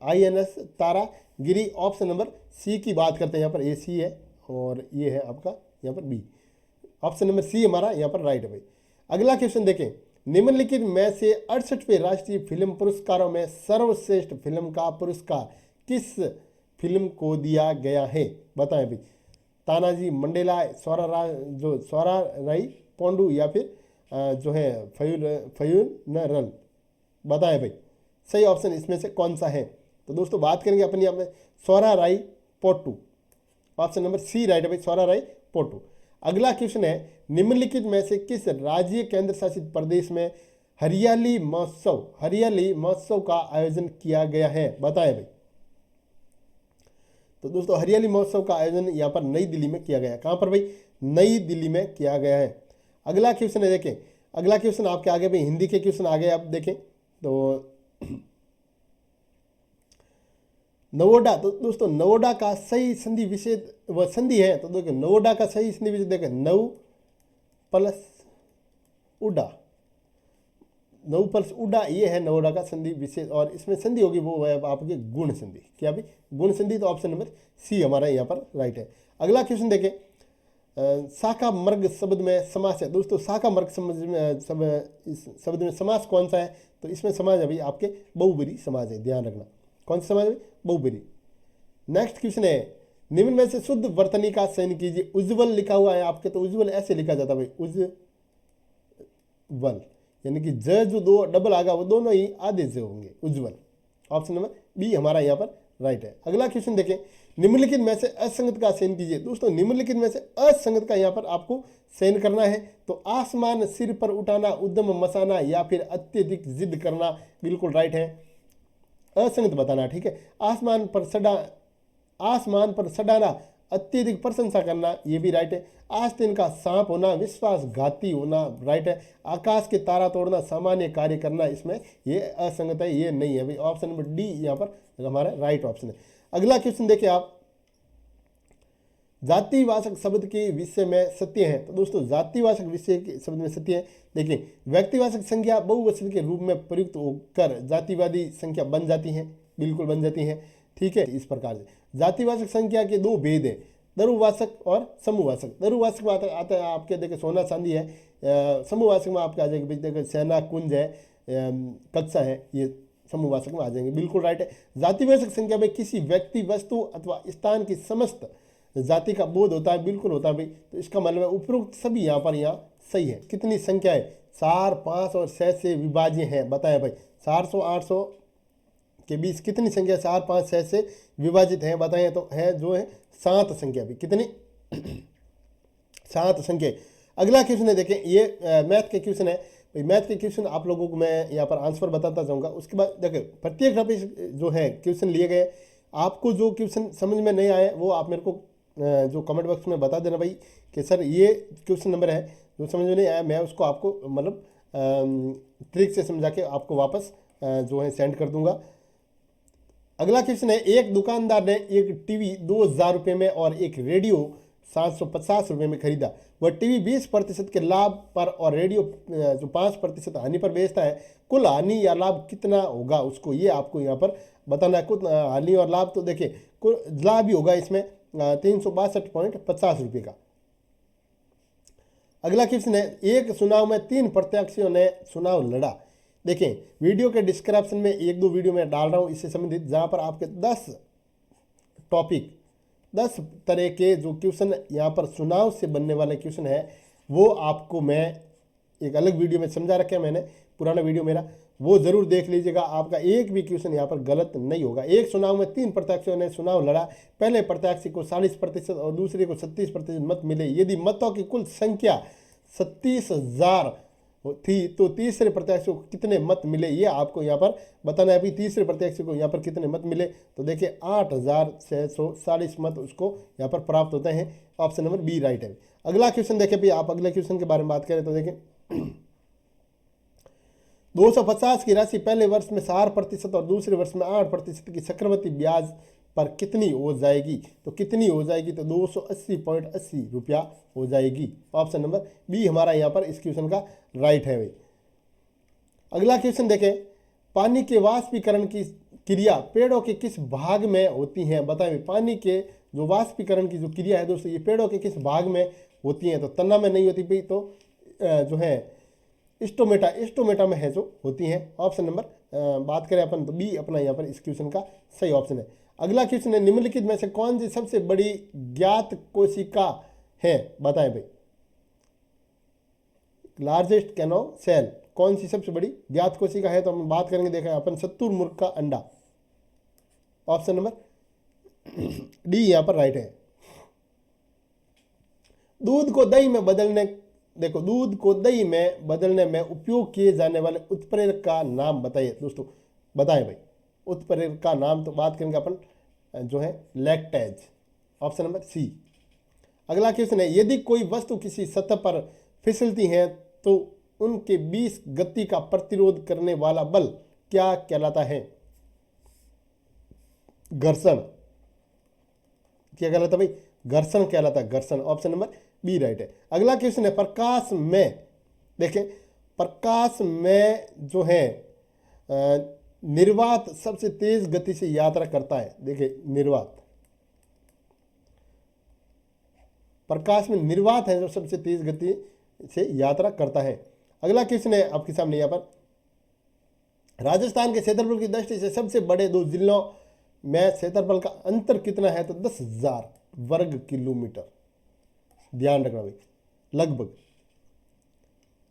INS Taragiri. Option number C की बात करते हैं, यहाँ पर ए सी है और ये है आपका यहाँ पर बी। ऑप्शन नंबर सी हमारा यहाँ पर राइट है भाई। अगला क्वेश्चन देखें, निम्नलिखित में से 68वें राष्ट्रीय फिल्म पुरस्कारों में सर्वश्रेष्ठ फिल्म का पुरस्कार किस फिल्म को दिया गया है? बताएं भाई। तानाजी मंडेला, स्वरा राई पोंडू या फिर जो है फयूनरल? बताएं भाई, सही ऑप्शन इसमें से कौन सा है? तो दोस्तों बात करेंगे अपन यहाँ पे स्वरा राई पोट्टू। ऑप्शन नंबर सी राइट है भाई, स्वरा राई पोट्टू। अगला क्वेश्चन है, निम्नलिखित में से किस राज्य केंद्र शासित प्रदेश में हरियाली महोत्सव का आयोजन किया गया है? बताएं भाई। तो दोस्तों हरियाली महोत्सव का आयोजन यहाँ पर नई दिल्ली में किया गया है। कहाँ पर भाई? नई दिल्ली में किया गया है। अगला क्वेश्चन है, देखें अगला क्वेश्चन आपके आगे भाई, हिंदी के क्वेश्चन आगे आप देखें तो नवोडा। तो दोस्तों नवोडा का सही संधि विच्छेद व संधि है, तो देखो नवोडा का सही संधि विच्छेद देखें, नव प्लस उडा, नव प्लस उडा, ये है नवोडा का संधि विच्छेद। और इसमें संधि होगी वो है आपके गुण संधि। क्या भाई? गुण संधि। तो ऑप्शन नंबर सी हमारा यहाँ पर राइट है। अगला क्वेश्चन देखें, शाखा मर्ग शब्द में समास है। दोस्तों शाखा मर्ग शब्द में समास कौन सा है? तो इसमें समाज है भाई आपके बहुब्रीहि समाज है, ध्यान रखना। कौन सा समाज है? बहुब्रीहि। नेक्स्ट क्वेश्चन है, निम्न में से शुद्ध वर्तनी का चयन कीजिए। उज्ज्वल लिखा हुआ है आपके, तो उज्ज्वल ऐसे लिखा जाता है भाई, उज्ज्वल, यानी कि ज जो दो डबल आगा वो दोनों ही आधे से होंगे, उज्ज्वल। ऑप्शन नंबर बी हमारा यहाँ पर राइट है। अगला क्वेश्चन देखें, निम्नलिखित में से असंगत का चयन कीजिए। दोस्तों निम्नलिखित में से असंगत का यहाँ पर आपको चयन करना है। तो आसमान सिर पर उठाना, उद्यम मचाना या फिर अत्यधिक जिद करना, बिल्कुल राइट है। असंगत बताना, ठीक है। आसमान पर सडाना, अत्यधिक प्रशंसा करना, ये भी राइट है। आस्तीन का सांप होना, विश्वासघाती होना, राइट है। आकाश के तारा तोड़ना, सामान्य कार्य करना, इसमें ये असंगत है, ये नहीं है भाई। ऑप्शन नंबर डी यहाँ पर हमारा राइट ऑप्शन है। अगला क्वेश्चन देखिए आप, जातिवाचक शब्द के विषय में सत्य है। तो दोस्तों जातिवाचक विषय के शब्द में सत्य है। देखिए व्यक्तिवाचक संख्या बहुवचन के रूप में प्रयुक्त होकर जातिवादी संख्या बन जाती है, बिल्कुल बन जाती है, ठीक है। इस प्रकार से जातिवाचक संख्या के दो भेद है, दरुवाचक और समूहवाचक। दरुवाचक में आता है आपके देखिए सोना चांदी है, समूहवाचक में आपके आ जाएंगे देखिए सेना कुंज है, कक्षा है, ये समूहवाचक में आ जाएंगे, बिल्कुल राइट है। जातिवाचक संख्या में किसी व्यक्ति, वस्तु अथवा स्थान की समस्त जाति का बोध होता है, बिल्कुल होता है भाई। तो इसका मतलब है उपरोक्त सभी यहाँ पर सही है। कितनी संख्या है? 4, 5 और 6 से विभाज्य है। बताया भाई 400, 800, के बीच कितनी संख्या 4, 5, 6 से विभाजित है बताएं। तो है जो है 7 संख्या भी, कितनी 7 संख्या। अगला क्वेश्चन है, देखें ये मैथ के क्वेश्चन है। मैथ के क्वेश्चन आप लोगों को मैं यहाँ पर आंसर बताता जाऊँगा। उसके बाद देखिए प्रत्येक टॉपिक जो है क्वेश्चन लिए गए। आपको जो क्वेश्चन समझ में नहीं आए वो आप मेरे को जो कमेंट बॉक्स में बता देना भाई कि सर ये क्वेश्चन नंबर है जो समझ में नहीं आया, मैं उसको आपको मतलब ट्रिक से समझा के आपको वापस जो है सेंड कर दूंगा। अगला क्वेश्चन है, एक दुकानदार ने एक टीवी 2,000 रुपये में और एक रेडियो 750 रुपये में खरीदा। वह टीवी 20% के लाभ पर और रेडियो जो 5% हानि पर बेचता है। कुल हानि या लाभ कितना होगा उसको ये आपको यहाँ पर बताना है। कुल हानि और लाभ तो देखिए कुल लाभ ही होगा इसमें 362.50 रुपये का। अगला क्वेश्चन है, एक चुनाव में 3 प्रत्याशियों ने चुनाव लड़ा। देखें वीडियो के डिस्क्रिप्शन में 1-2 वीडियो में डाल रहा हूँ इससे संबंधित, जहाँ पर आपके 10 टॉपिक 10 तरह के जो क्वेश्चन यहाँ पर चुनाव से बनने वाले क्वेश्चन है वो आपको मैं एक अलग वीडियो में समझा रखा है मैंने, पुराना वीडियो मेरा, वो जरूर देख लीजिएगा। आपका एक भी क्वेश्चन यहाँ पर गलत नहीं होगा। एक चुनाव में 3 प्रत्याशियों ने चुनाव लड़ा। पहले प्रत्याशी को 40% और दूसरे को 36% मत मिले। यदि मतों की कुल संख्या 37,000 थी तो तीसरे प्रत्याशी को कितने मत मिले ये आपको यहाँ पर बताना है। अभी तीसरे प्रत्याशी को यहाँ पर कितने मत मिले तो देखिए 8,640 मत उसको यहाँ पर प्राप्त होते हैं। ऑप्शन नंबर बी राइट है। अगला क्वेश्चन देखें भी, आप अगले क्वेश्चन के बारे में बात करें तो देखें 250 की राशि पहले वर्ष में 4% और दूसरे वर्ष में 8% की चक्रवृद्धि ब्याज पर कितनी हो जाएगी। तो कितनी हो जाएगी तो 280.80 रुपया हो जाएगी। ऑप्शन नंबर बी हमारा यहाँ पर इस क्वेश्चन का राइट है भाई। अगला क्वेश्चन देखें, पानी के वाष्पीकरण की क्रिया पेड़ों के किस भाग में होती है बताएं। पानी के जो वाष्पीकरण की जो क्रिया है दोस्तों ये पेड़ों के किस भाग में होती है। तो तना में नहीं होती भाई, तो जो है स्टोमेटा में है जो होती हैं। ऑप्शन नंबर बात करें अपन तो बी अपना यहाँ पर इस क्वेश्चन का सही ऑप्शन है। अगला क्वेश्चन है, निम्नलिखित में से कौन सी सबसे बड़ी ज्ञात कोशिका है बताएं भाई। लार्जेस्ट कैनो सेल कौन सी सबसे बड़ी ज्ञात कोशिका है तो हम बात करेंगे, देखा अपन शुतुरमुर्ग का अंडा। ऑप्शन नंबर डी यहाँ पर राइट है। दूध को दही में बदलने, देखो दूध को दही में बदलने में उपयोग किए जाने वाले उत्प्रेरक का नाम बताइए दोस्तों, बताएं भाई उत्प्रेरक का नाम। तो बात करेंगे अपन जो है लैक्टेज। ऑप्शन नंबर सी। अगला क्वेश्चन है, यदि कोई वस्तु किसी सतह पर फिसलती है तो उनके बीच गति का प्रतिरोध करने वाला बल क्या कहलाता है। घर्षण। क्या कहलाता भाई, घर्षण कहलाता है, घर्षण। ऑप्शन नंबर बी राइट है। अगला क्वेश्चन है, प्रकाश में, देखें प्रकाश में जो है निर्वात सबसे तेज गति से यात्रा करता है। देखिए निर्वात, प्रकाश में निर्वात है जो सबसे तेज गति से यात्रा करता है। अगला क्वेश्चन है आपके सामने यहाँ पर, राजस्थान के क्षेत्रफल की दृष्टि से सबसे बड़े 2 जिलों में क्षेत्रफल का अंतर कितना है तो 10,000 वर्ग किलोमीटर। ध्यान रखना भाई, लगभग।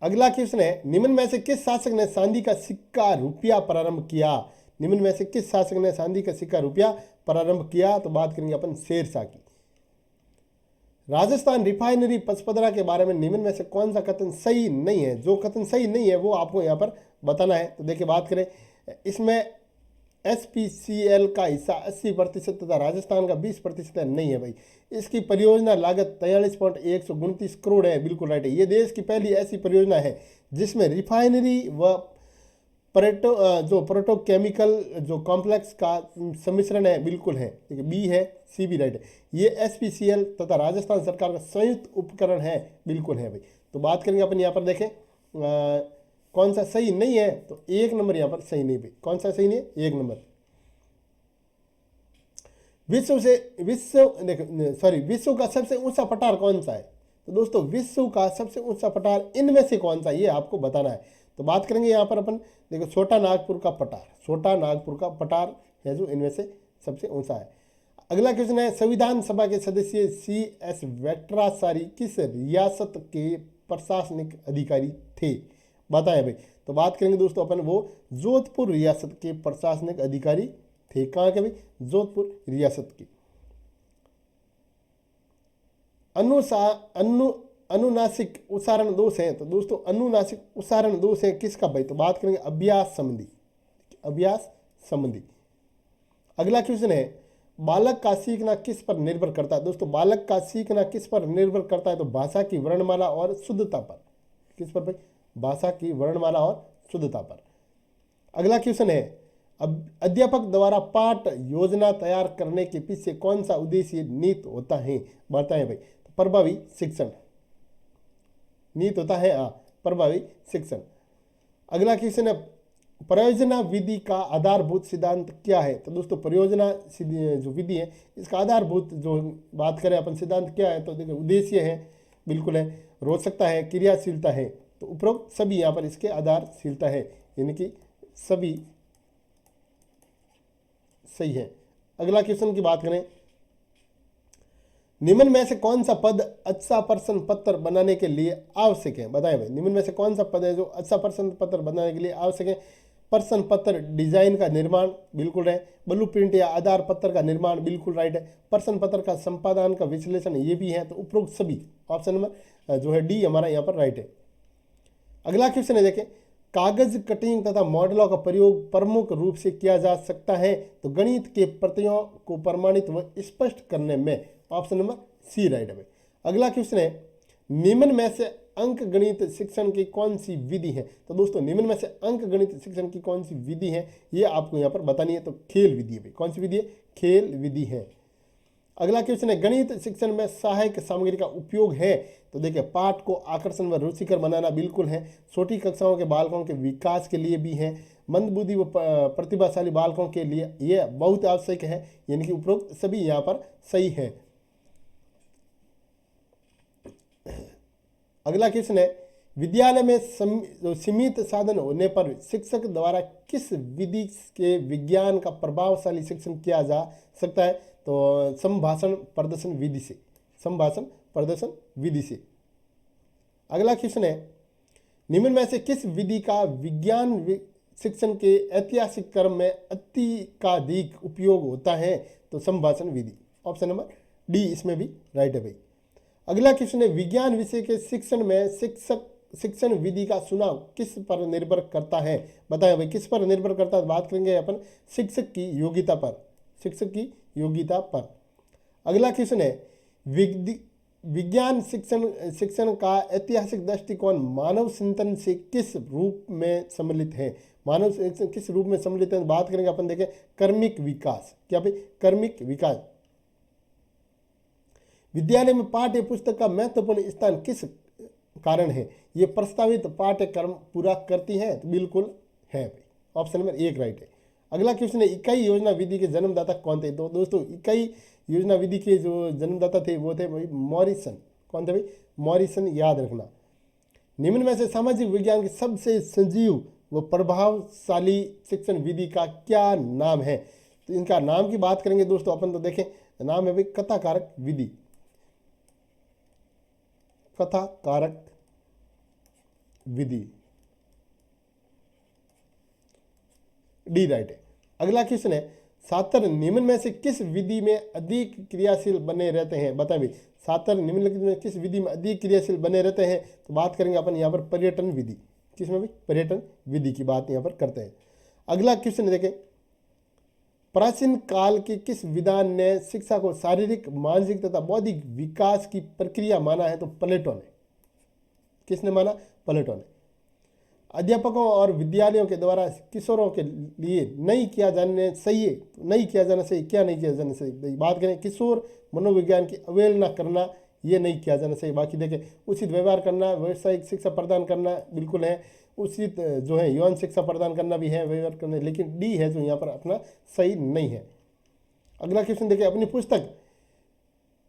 अगला क्वेश्चन है, निम्न में से किस शासक ने चांदी का सिक्का रुपया प्रारंभ किया। निम्न में से किस शासक ने चांदी का सिक्का रुपया प्रारंभ किया तो बात करेंगे अपन शेरशाह की। राजस्थान रिफाइनरी पचपदरा के बारे में निम्न में से कौन सा कथन सही नहीं है। जो कथन सही नहीं है वो आपको यहाँ पर बताना है। तो देखिए बात करें, इसमें SPCL का हिस्सा 80% तथा राजस्थान का 20% नहीं है भाई। इसकी परियोजना लागत 43.129 करोड़ है, बिल्कुल राइट है। ये देश की पहली ऐसी परियोजना है जिसमें रिफाइनरी व प्रोटोकेमिकल जो कॉम्प्लेक्स का सम्मिश्रण है, बिल्कुल है, ठीक है, बी है, सी भी राइट है। ये SPCL तथा राजस्थान सरकार का संयुक्त उपकरण है, बिल्कुल है भाई। तो बात करेंगे अपन यहाँ पर देखें कौन सा सही नहीं है तो 1 नंबर यहाँ पर सही नहीं भाई। कौन सा सही नहीं है, 1 नंबर। विश्व का सबसे ऊंचा पठार कौन सा है तो दोस्तों विश्व का सबसे ऊंचा पठार इनमें से कौन सा, ये आपको बताना है। तो बात करेंगे यहाँ पर अपन, देखो छोटा नागपुर का पठार, छोटा नागपुर का पठार है जो इनमें से सबसे ऊंचा है। अगला क्वेश्चन है, संविधान सभा के सदस्य CS वेट्राचारी किस रियासत के प्रशासनिक अधिकारी थे बताएं भाई। तो बात करेंगे दोस्तों अपन, वो जोधपुर रियासत के प्रशासनिक अधिकारी थे। कहाँ के भाई? जोधपुर रियासत के। अनुनासिक उच्चारण दोष है, तो दोस्तों अनुनासिक उच्चारण दोष है किसका भाई? तो बात करेंगे अभ्यास संबंधी, अभ्यास संबंधी। अगला क्वेश्चन है, बालक का सीखना किस पर निर्भर करता है? दोस्तों बालक का सीखना किस पर निर्भर करता है? तो भाषा की वर्णमाला और शुद्धता पर। किस पर भाई? भाषा की वर्णमाला और शुद्धता पर। अगला क्वेश्चन है, अध्यापक द्वारा पाठ योजना तैयार करने के पीछे कौन सा उद्देश्य निहित होता है? बताएं भाई। तो प्रभावी शिक्षण निहित होता है, प्रभावी शिक्षण। अगला क्वेश्चन है, परियोजना विधि का आधारभूत सिद्धांत क्या है? तो दोस्तों परियोजना जो विधि है इसका आधारभूत जो बात करें अपन सिद्धांत क्या है? तो देखिए उद्देश्य है, बिल्कुल है, रोचकता है, क्रियाशीलता है। तो उपरोक्त सभी यहाँ पर इसके आधारशीलता है, यानी कि सभी सही है। अगला क्वेश्चन की बात करें, निम्न में से कौन सा पद अच्छा प्रश्न पत्र बनाने के लिए आवश्यक है? बताएं भाई, निम्न में से कौन सा पद है जो अच्छा प्रश्न पत्र बनाने के लिए आवश्यक है? प्रश्न पत्र डिजाइन का निर्माण, बिल्कुल है। ब्लू प्रिंट या आधार पत्र का निर्माण, बिल्कुल राइट है। प्रश्न पत्र का संपादन का विश्लेषण, ये भी है। तो उपरोक्त सभी, ऑप्शन नंबर जो है डी हमारा यहाँ पर राइट है। अगला क्वेश्चन है देखें, कागज कटिंग तथा मॉडलों का प्रयोग प्रमुख रूप से किया जा सकता है तो गणित के प्रत्ययों को प्रमाणित व स्पष्ट करने में, ऑप्शन नंबर सी राइट है। अगला क्वेश्चन है, निम्न में से अंक गणित शिक्षण की कौन सी विधि है? तो दोस्तों निम्न में से अंक गणित शिक्षण की कौन सी विधि है ये आपको यहाँ पर बतानी है। तो खेल विधि है। कौन सी विधि है? खेल विधि है। अगला क्वेश्चन है, गणित शिक्षण में सहायक सामग्री का उपयोग है? तो देखिए पाठ को आकर्षण व रुचिकर बनाना, बिल्कुल है। छोटी कक्षाओं के बालकों के विकास के लिए भी है। मंदबुद्धि व प्रतिभाशाली बालकों के लिए यह बहुत आवश्यक है, यानी कि उपरोक्त सभी यहाँ पर सही है। अगला क्वेश्चन है, विद्यालय में सीमित साधन होने पर शिक्षक द्वारा किस विधि के विज्ञान का प्रभावशाली शिक्षण किया जा सकता है? तो संभाषण प्रदर्शन विधि से, संभाषण प्रदर्शन विधि से। अगला क्वेश्चन है, निम्न में से किस विधि का विज्ञान शिक्षण के ऐतिहासिक क्रम में अत्यधिक उपयोग होता है? तो संभाषण विधि, ऑप्शन नंबर डी इसमें भी राइट है भाई। अगला क्वेश्चन है, विज्ञान विषय के शिक्षण में शिक्षण विधि का चुनाव किस पर निर्भर करता है? बताएं भाई, किस पर निर्भर करता है? बात करेंगे अपन शिक्षक की योग्यता पर, शिक्षक की योग्यता पर। अगला क्वेश्चन है, विज्ञान शिक्षण का ऐतिहासिक दृष्टिकोण मानव चिंतन से किस रूप में सम्मिलित है? मानव शिक्षण किस रूप में सम्मिलित है? बात करेंगे अपन देखें कर्मिक विकास। क्या भाई? कर्मिक विकास। विद्यालय में पाठ्य पुस्तक का महत्वपूर्ण स्थान किस कारण है? ये प्रस्तावित पाठ्यक्रम पूरा करती है? तो बिल्कुल है भाई, ऑप्शन नंबर एक राइट है। अगला क्वेश्चन है, इकाई योजना विधि के जन्मदाता कौन थे? तो दोस्तों इकाई योजना विधि के जो जन्मदाता थे वो थे भाई मॉरिसन। कौन थे भाई? मॉरिसन, याद रखना। निम्न में से सामाजिक विज्ञान की सबसे सजीव व प्रभावशाली शिक्षण विधि का क्या नाम है? तो इनका नाम की बात करेंगे दोस्तों अपन, तो देखें नाम है भाई कथा कारक विधि, कथा कारक विधि, डी राइट है। अगला क्वेश्चन है, छात्र निम्न में से किस विधि में अधिक क्रियाशील बने रहते हैं? बताएं भाई, छात्र निम्नलिखित में किस विधि में अधिक क्रियाशील बने रहते हैं? तो बात करेंगे अपन यहाँ पर पर्यटन विधि। किसमें भाई? पर्यटन विधि की बात यहाँ पर करते हैं। अगला क्वेश्चन देखें, प्राचीन काल के किस विद्वान ने शिक्षा को शारीरिक, मानसिक तथा बौद्धिक विकास की प्रक्रिया माना है? तो प्लेटो ने। किसने माना? प्लेटो ने। अध्यापकों और विद्यालयों के द्वारा किशोरों के लिए नहीं किया जाना चाहिए, नहीं किया जाना चाहिए, क्या नहीं किया जाना चाहिए? बात करें किशोर मनोविज्ञान की अवहेलना करना, ये नहीं किया जाना चाहिए। बाकी देखें उचित व्यवहार करना, व्यावसायिक शिक्षा प्रदान करना, बिल्कुल है। उचित जो है यौन शिक्षा प्रदान करना भी है, व्यवहार करना, लेकिन डी है जो यहाँ पर अपना सही नहीं है। अगला क्वेश्चन देखिए, अपनी पुस्तक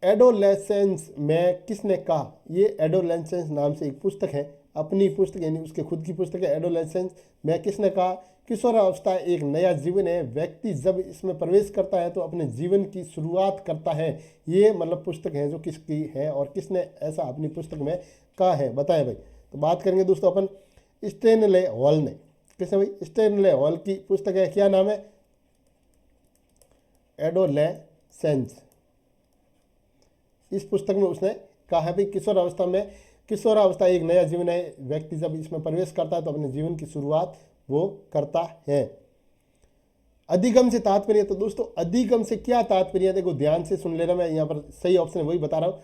एडोलेसेंस में किसने कहा? ये एडोलेसेंस नाम से एक पुस्तक है, अपनी पुस्तक यानी उसके खुद की पुस्तक है एडोलेसेंस में किसने कहा? किशोरावस्था एक नया जीवन है, व्यक्ति जब इसमें प्रवेश करता है तो अपने जीवन की शुरुआत करता है। ये मतलब पुस्तक है जो किसकी है और किसने ऐसा अपनी पुस्तक में कहा है? बताएं भाई। तो बात करेंगे दोस्तों अपन स्टेनले हॉल ने, किसने भाई, स्टेनले हॉल की पुस्तक है, क्या नाम है, एडोलेसेंस। इस पुस्तक में उसने कहा है भाई किशोरावस्था एक नया जीवन है, व्यक्ति जब इसमें प्रवेश करता है तो अपने जीवन की शुरुआत वो करता है। अधिगम से तात्पर्य, तो दोस्तों अधिगम से क्या तात्पर्य है, देखो ध्यान से सुन लेना, मैं यहाँ पर सही ऑप्शन है वही बता रहा हूँ।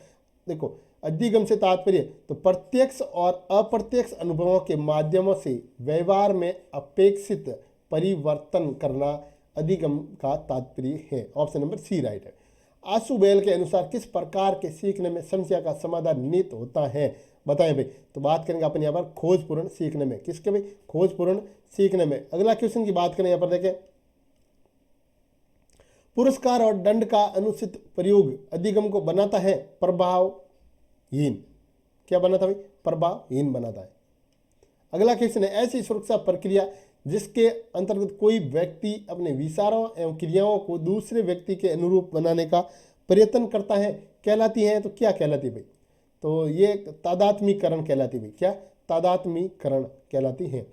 देखो अधिगम से तात्पर्य तो प्रत्यक्ष और अप्रत्यक्ष अनुभवों के माध्यमों से व्यवहार में अपेक्षित परिवर्तन करना अधिगम का तात्पर्य है। ऑप्शन नंबर सी राइट है। आशु बैल के अनुसार किस प्रकार के सीखने में समस्या का समाधान निहित होता है, बताएं भाई। तो बात करेंगे अपन यहाँ पर खोजपूर्ण सीखने में, किसके भाई, खोजपूर्ण सीखने में। अगला क्वेश्चन की बात करें यहाँ पर देखें, पुरस्कार और दंड का अनुचित प्रयोग अधिगम को बनाता है प्रभावहीन। क्या बनाता है भाई, प्रभावहीन बनाता है। अगला क्वेश्चन है, ऐसी सुरक्षा प्रक्रिया जिसके अंतर्गत कोई व्यक्ति अपने विचारों एवं क्रियाओं को दूसरे व्यक्ति के अनुरूप बनाने का प्रयत्न करता है कहलाती है, तो क्या कहलाती है भाई, तो ये तादात्मीकरण कहलाती है भाई। क्या, तादात्मीकरण कहलाती है।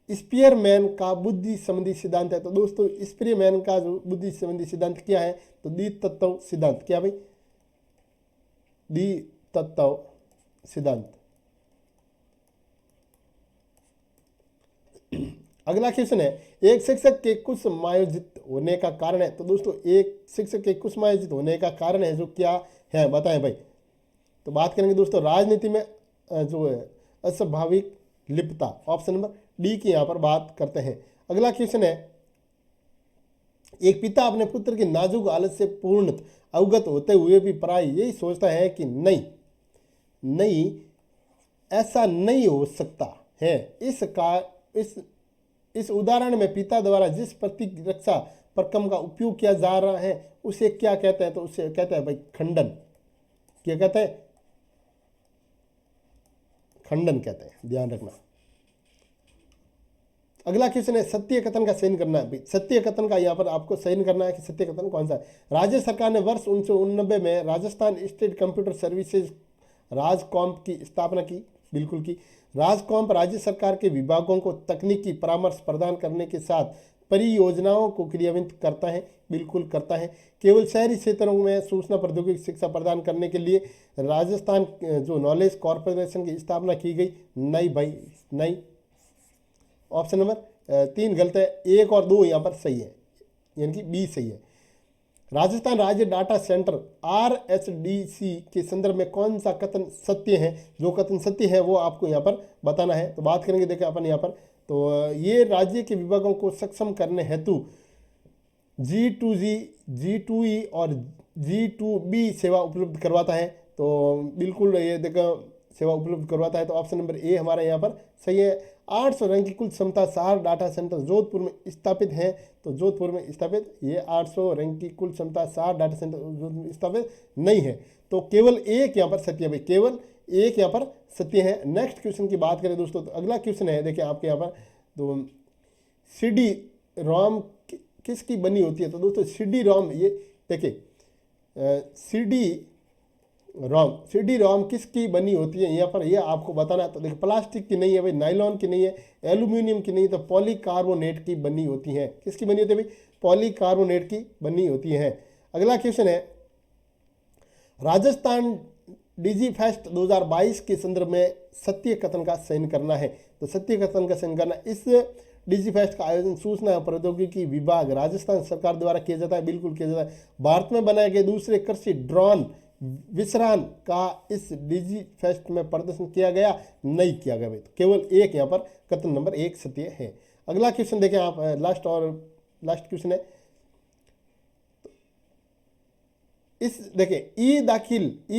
स्पीयरमैन का बुद्धि संबंधी सिद्धांत है, तो दोस्तों स्पीयरमैन का जो बुद्धि संबंधी सिद्धांत क्या है, तो द्वितत्व सिद्धांत। क्या भाई, द्वितत्व सिद्धांत। अगला क्वेश्चन है, एक शिक्षक के कुछ समायोजित होने का कारण है, तो दोस्तों एक शिक्षक के कुछ समायोजित होने का कारण है जो क्या है, बताएं भाई। तो बात करेंगे दोस्तों राजनीति में जो है अस्वाभाविक लिप्तता, ऑप्शन नंबर डी की यहाँ पर बात करते हैं। अगला क्वेश्चन है, एक पिता अपने पुत्र की नाजुक हालत से पूर्ण अवगत होते हुए भी प्राय यही सोचता है कि नहीं ऐसा नहीं हो सकता है। इस उदाहरण में पिता द्वारा जिस प्रतिरक्षा प्रक्रम का उपयोग किया जा रहा है उसे क्या कहते हैं, तो उसे कहते हैं भाई खंडन। क्या कहते हैं, खंडन कहते हैं, ध्यान रखना। अगला क्वेश्चन है, सत्य कथन का चयन करना है। सत्य कथन का यहाँ पर आपको चयन करना है कि सत्य कथन कौन सा है। राज्य सरकार ने वर्ष 1989 में Rajasthan state computer services RajComp की स्थापना की, बिल्कुल की। राजकॉम्प राज्य सरकार के विभागों को तकनीकी परामर्श प्रदान करने के साथ परियोजनाओं को क्रियान्वित करता है, बिल्कुल करता है। केवल शहरी क्षेत्रों में सूचना प्रौद्योगिकी शिक्षा प्रदान करने के लिए राजस्थान जो नॉलेज कॉरपोरेशन की स्थापना की गई, नहीं भाई नहीं। ऑप्शन नंबर 3 गलत है, 1 और 2 यहाँ पर सही है, यानी कि बी सही है। राजस्थान राज्य डाटा सेंटर RHDC के संदर्भ में कौन सा कथन सत्य है, जो कथन सत्य है वो आपको यहाँ पर बताना है। तो बात करेंगे देखें अपन यहाँ पर, तो ये राज्य के विभागों को सक्षम करने हेतु G2G, G2E और G2B सेवा उपलब्ध करवाता है। तो बिल्कुल ये देखो सेवा उपलब्ध करवाता है, तो ऑप्शन नंबर ए हमारा यहाँ पर सही है। 800 रैंक की कुल क्षमता 4 डाटा सेंटर जोधपुर में स्थापित है, तो जोधपुर में स्थापित ये 800 रैंक की कुल क्षमता 4 डाटा सेंटर जोधपुर में स्थापित नहीं है, तो केवल एक यहाँ पर सत्य है भाई, केवल एक यहाँ पर सत्य है। नेक्स्ट क्वेश्चन की बात करें दोस्तों, तो अगला क्वेश्चन है देखिए आपके यहाँ पर, तो CD रोम किसकी बनी होती है, तो दोस्तों CD रोम ये देखिए CD रोम किसकी बनी होती है यहाँ पर ये आपको बताना है। तो देखिए प्लास्टिक की नहीं है भाई, नायलॉन की नहीं है, एल्यूमिनियम की नहीं, तो पॉलीकार्बोनेट की बनी होती है। किसकी बनी होती है भाई, पॉलीकार्बोनेट की बनी होती है। अगला क्वेश्चन है, राजस्थान डिजीफेस्ट 2022 के संदर्भ में सत्य कथन का चयन करना है। तो सत्य कथन का चयन करना, इस डिजीफेस्ट का आयोजन सूचना एवं प्रौद्योगिकी विभाग राजस्थान सरकार द्वारा किया जाता है, बिल्कुल किया जाता है। भारत में बनाए गए दूसरे कृषि ड्रोन विश्रान का इस डिजीफेस्ट में प्रदर्शन किया गया, नहीं किया गया भाई, तो केवल एक यहाँ पर कथन नंबर 1 सत्य है। अगला क्वेश्चन देखें आप, लास्ट क्वेश्चन है, इस देखें ई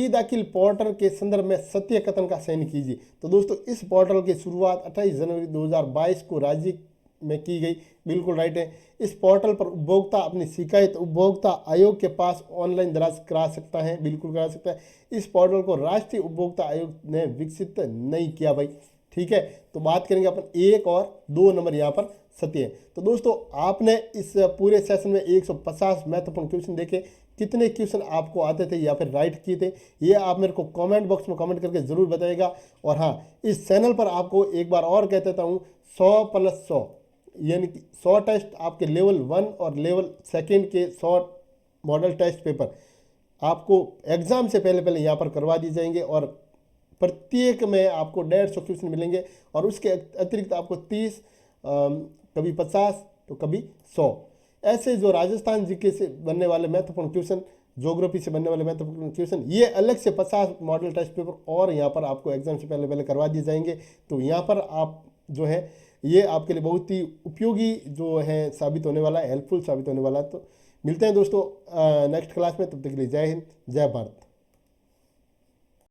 दाखिल पोर्टल के संदर्भ में सत्य कथन का चयन कीजिए। तो दोस्तों इस पोर्टल की शुरुआत 28 जनवरी 2022 को राज्य में की गई, बिल्कुल राइट है। इस पोर्टल पर उपभोक्ता अपनी शिकायत उपभोक्ता आयोग के पास ऑनलाइन दर्ज करा सकता है, बिल्कुल करा सकता है। इस पोर्टल को राष्ट्रीय उपभोक्ता आयोग ने विकसित नहीं किया भाई, ठीक है। तो बात करेंगे अपन 1 और 2 नंबर यहाँ पर सत्य है। तो दोस्तों आपने इस पूरे सेशन में 150 महत्वपूर्ण क्वेश्चन देखे, कितने क्वेश्चन आपको आते थे या फिर राइट किए थे, ये आप मेरे को कमेंट बॉक्स में कमेंट करके ज़रूर बताइएगा। और हाँ, इस चैनल पर आपको एक बार और कह देता हूँ, 100+100 यानी कि 100 टेस्ट आपके लेवल 1 और लेवल 2 के 100 मॉडल टेस्ट पेपर आपको एग्ज़ाम से पहले पहले यहाँ पर करवा दिए जाएंगे, और प्रत्येक में आपको 150 क्वेश्चन मिलेंगे, और उसके अतिरिक्त आपको 30, कभी 50 तो कभी 100 ऐसे जो राजस्थान जीके से बनने वाले महत्वपूर्ण क्वेश्चन, ज्योग्राफी से बनने वाले महत्वपूर्ण क्वेश्चन, ये अलग से 50 मॉडल टेस्ट पेपर और यहाँ पर आपको एग्जाम से पहले पहले करवा दिए जाएंगे। तो यहाँ पर आप जो है ये आपके लिए बहुत ही उपयोगी जो है साबित होने वाला है, हेल्पफुल साबित होने वाला है। तो मिलते हैं दोस्तों नेक्स्ट क्लास में, तब तक के लिए जय हिंद, जय भारत।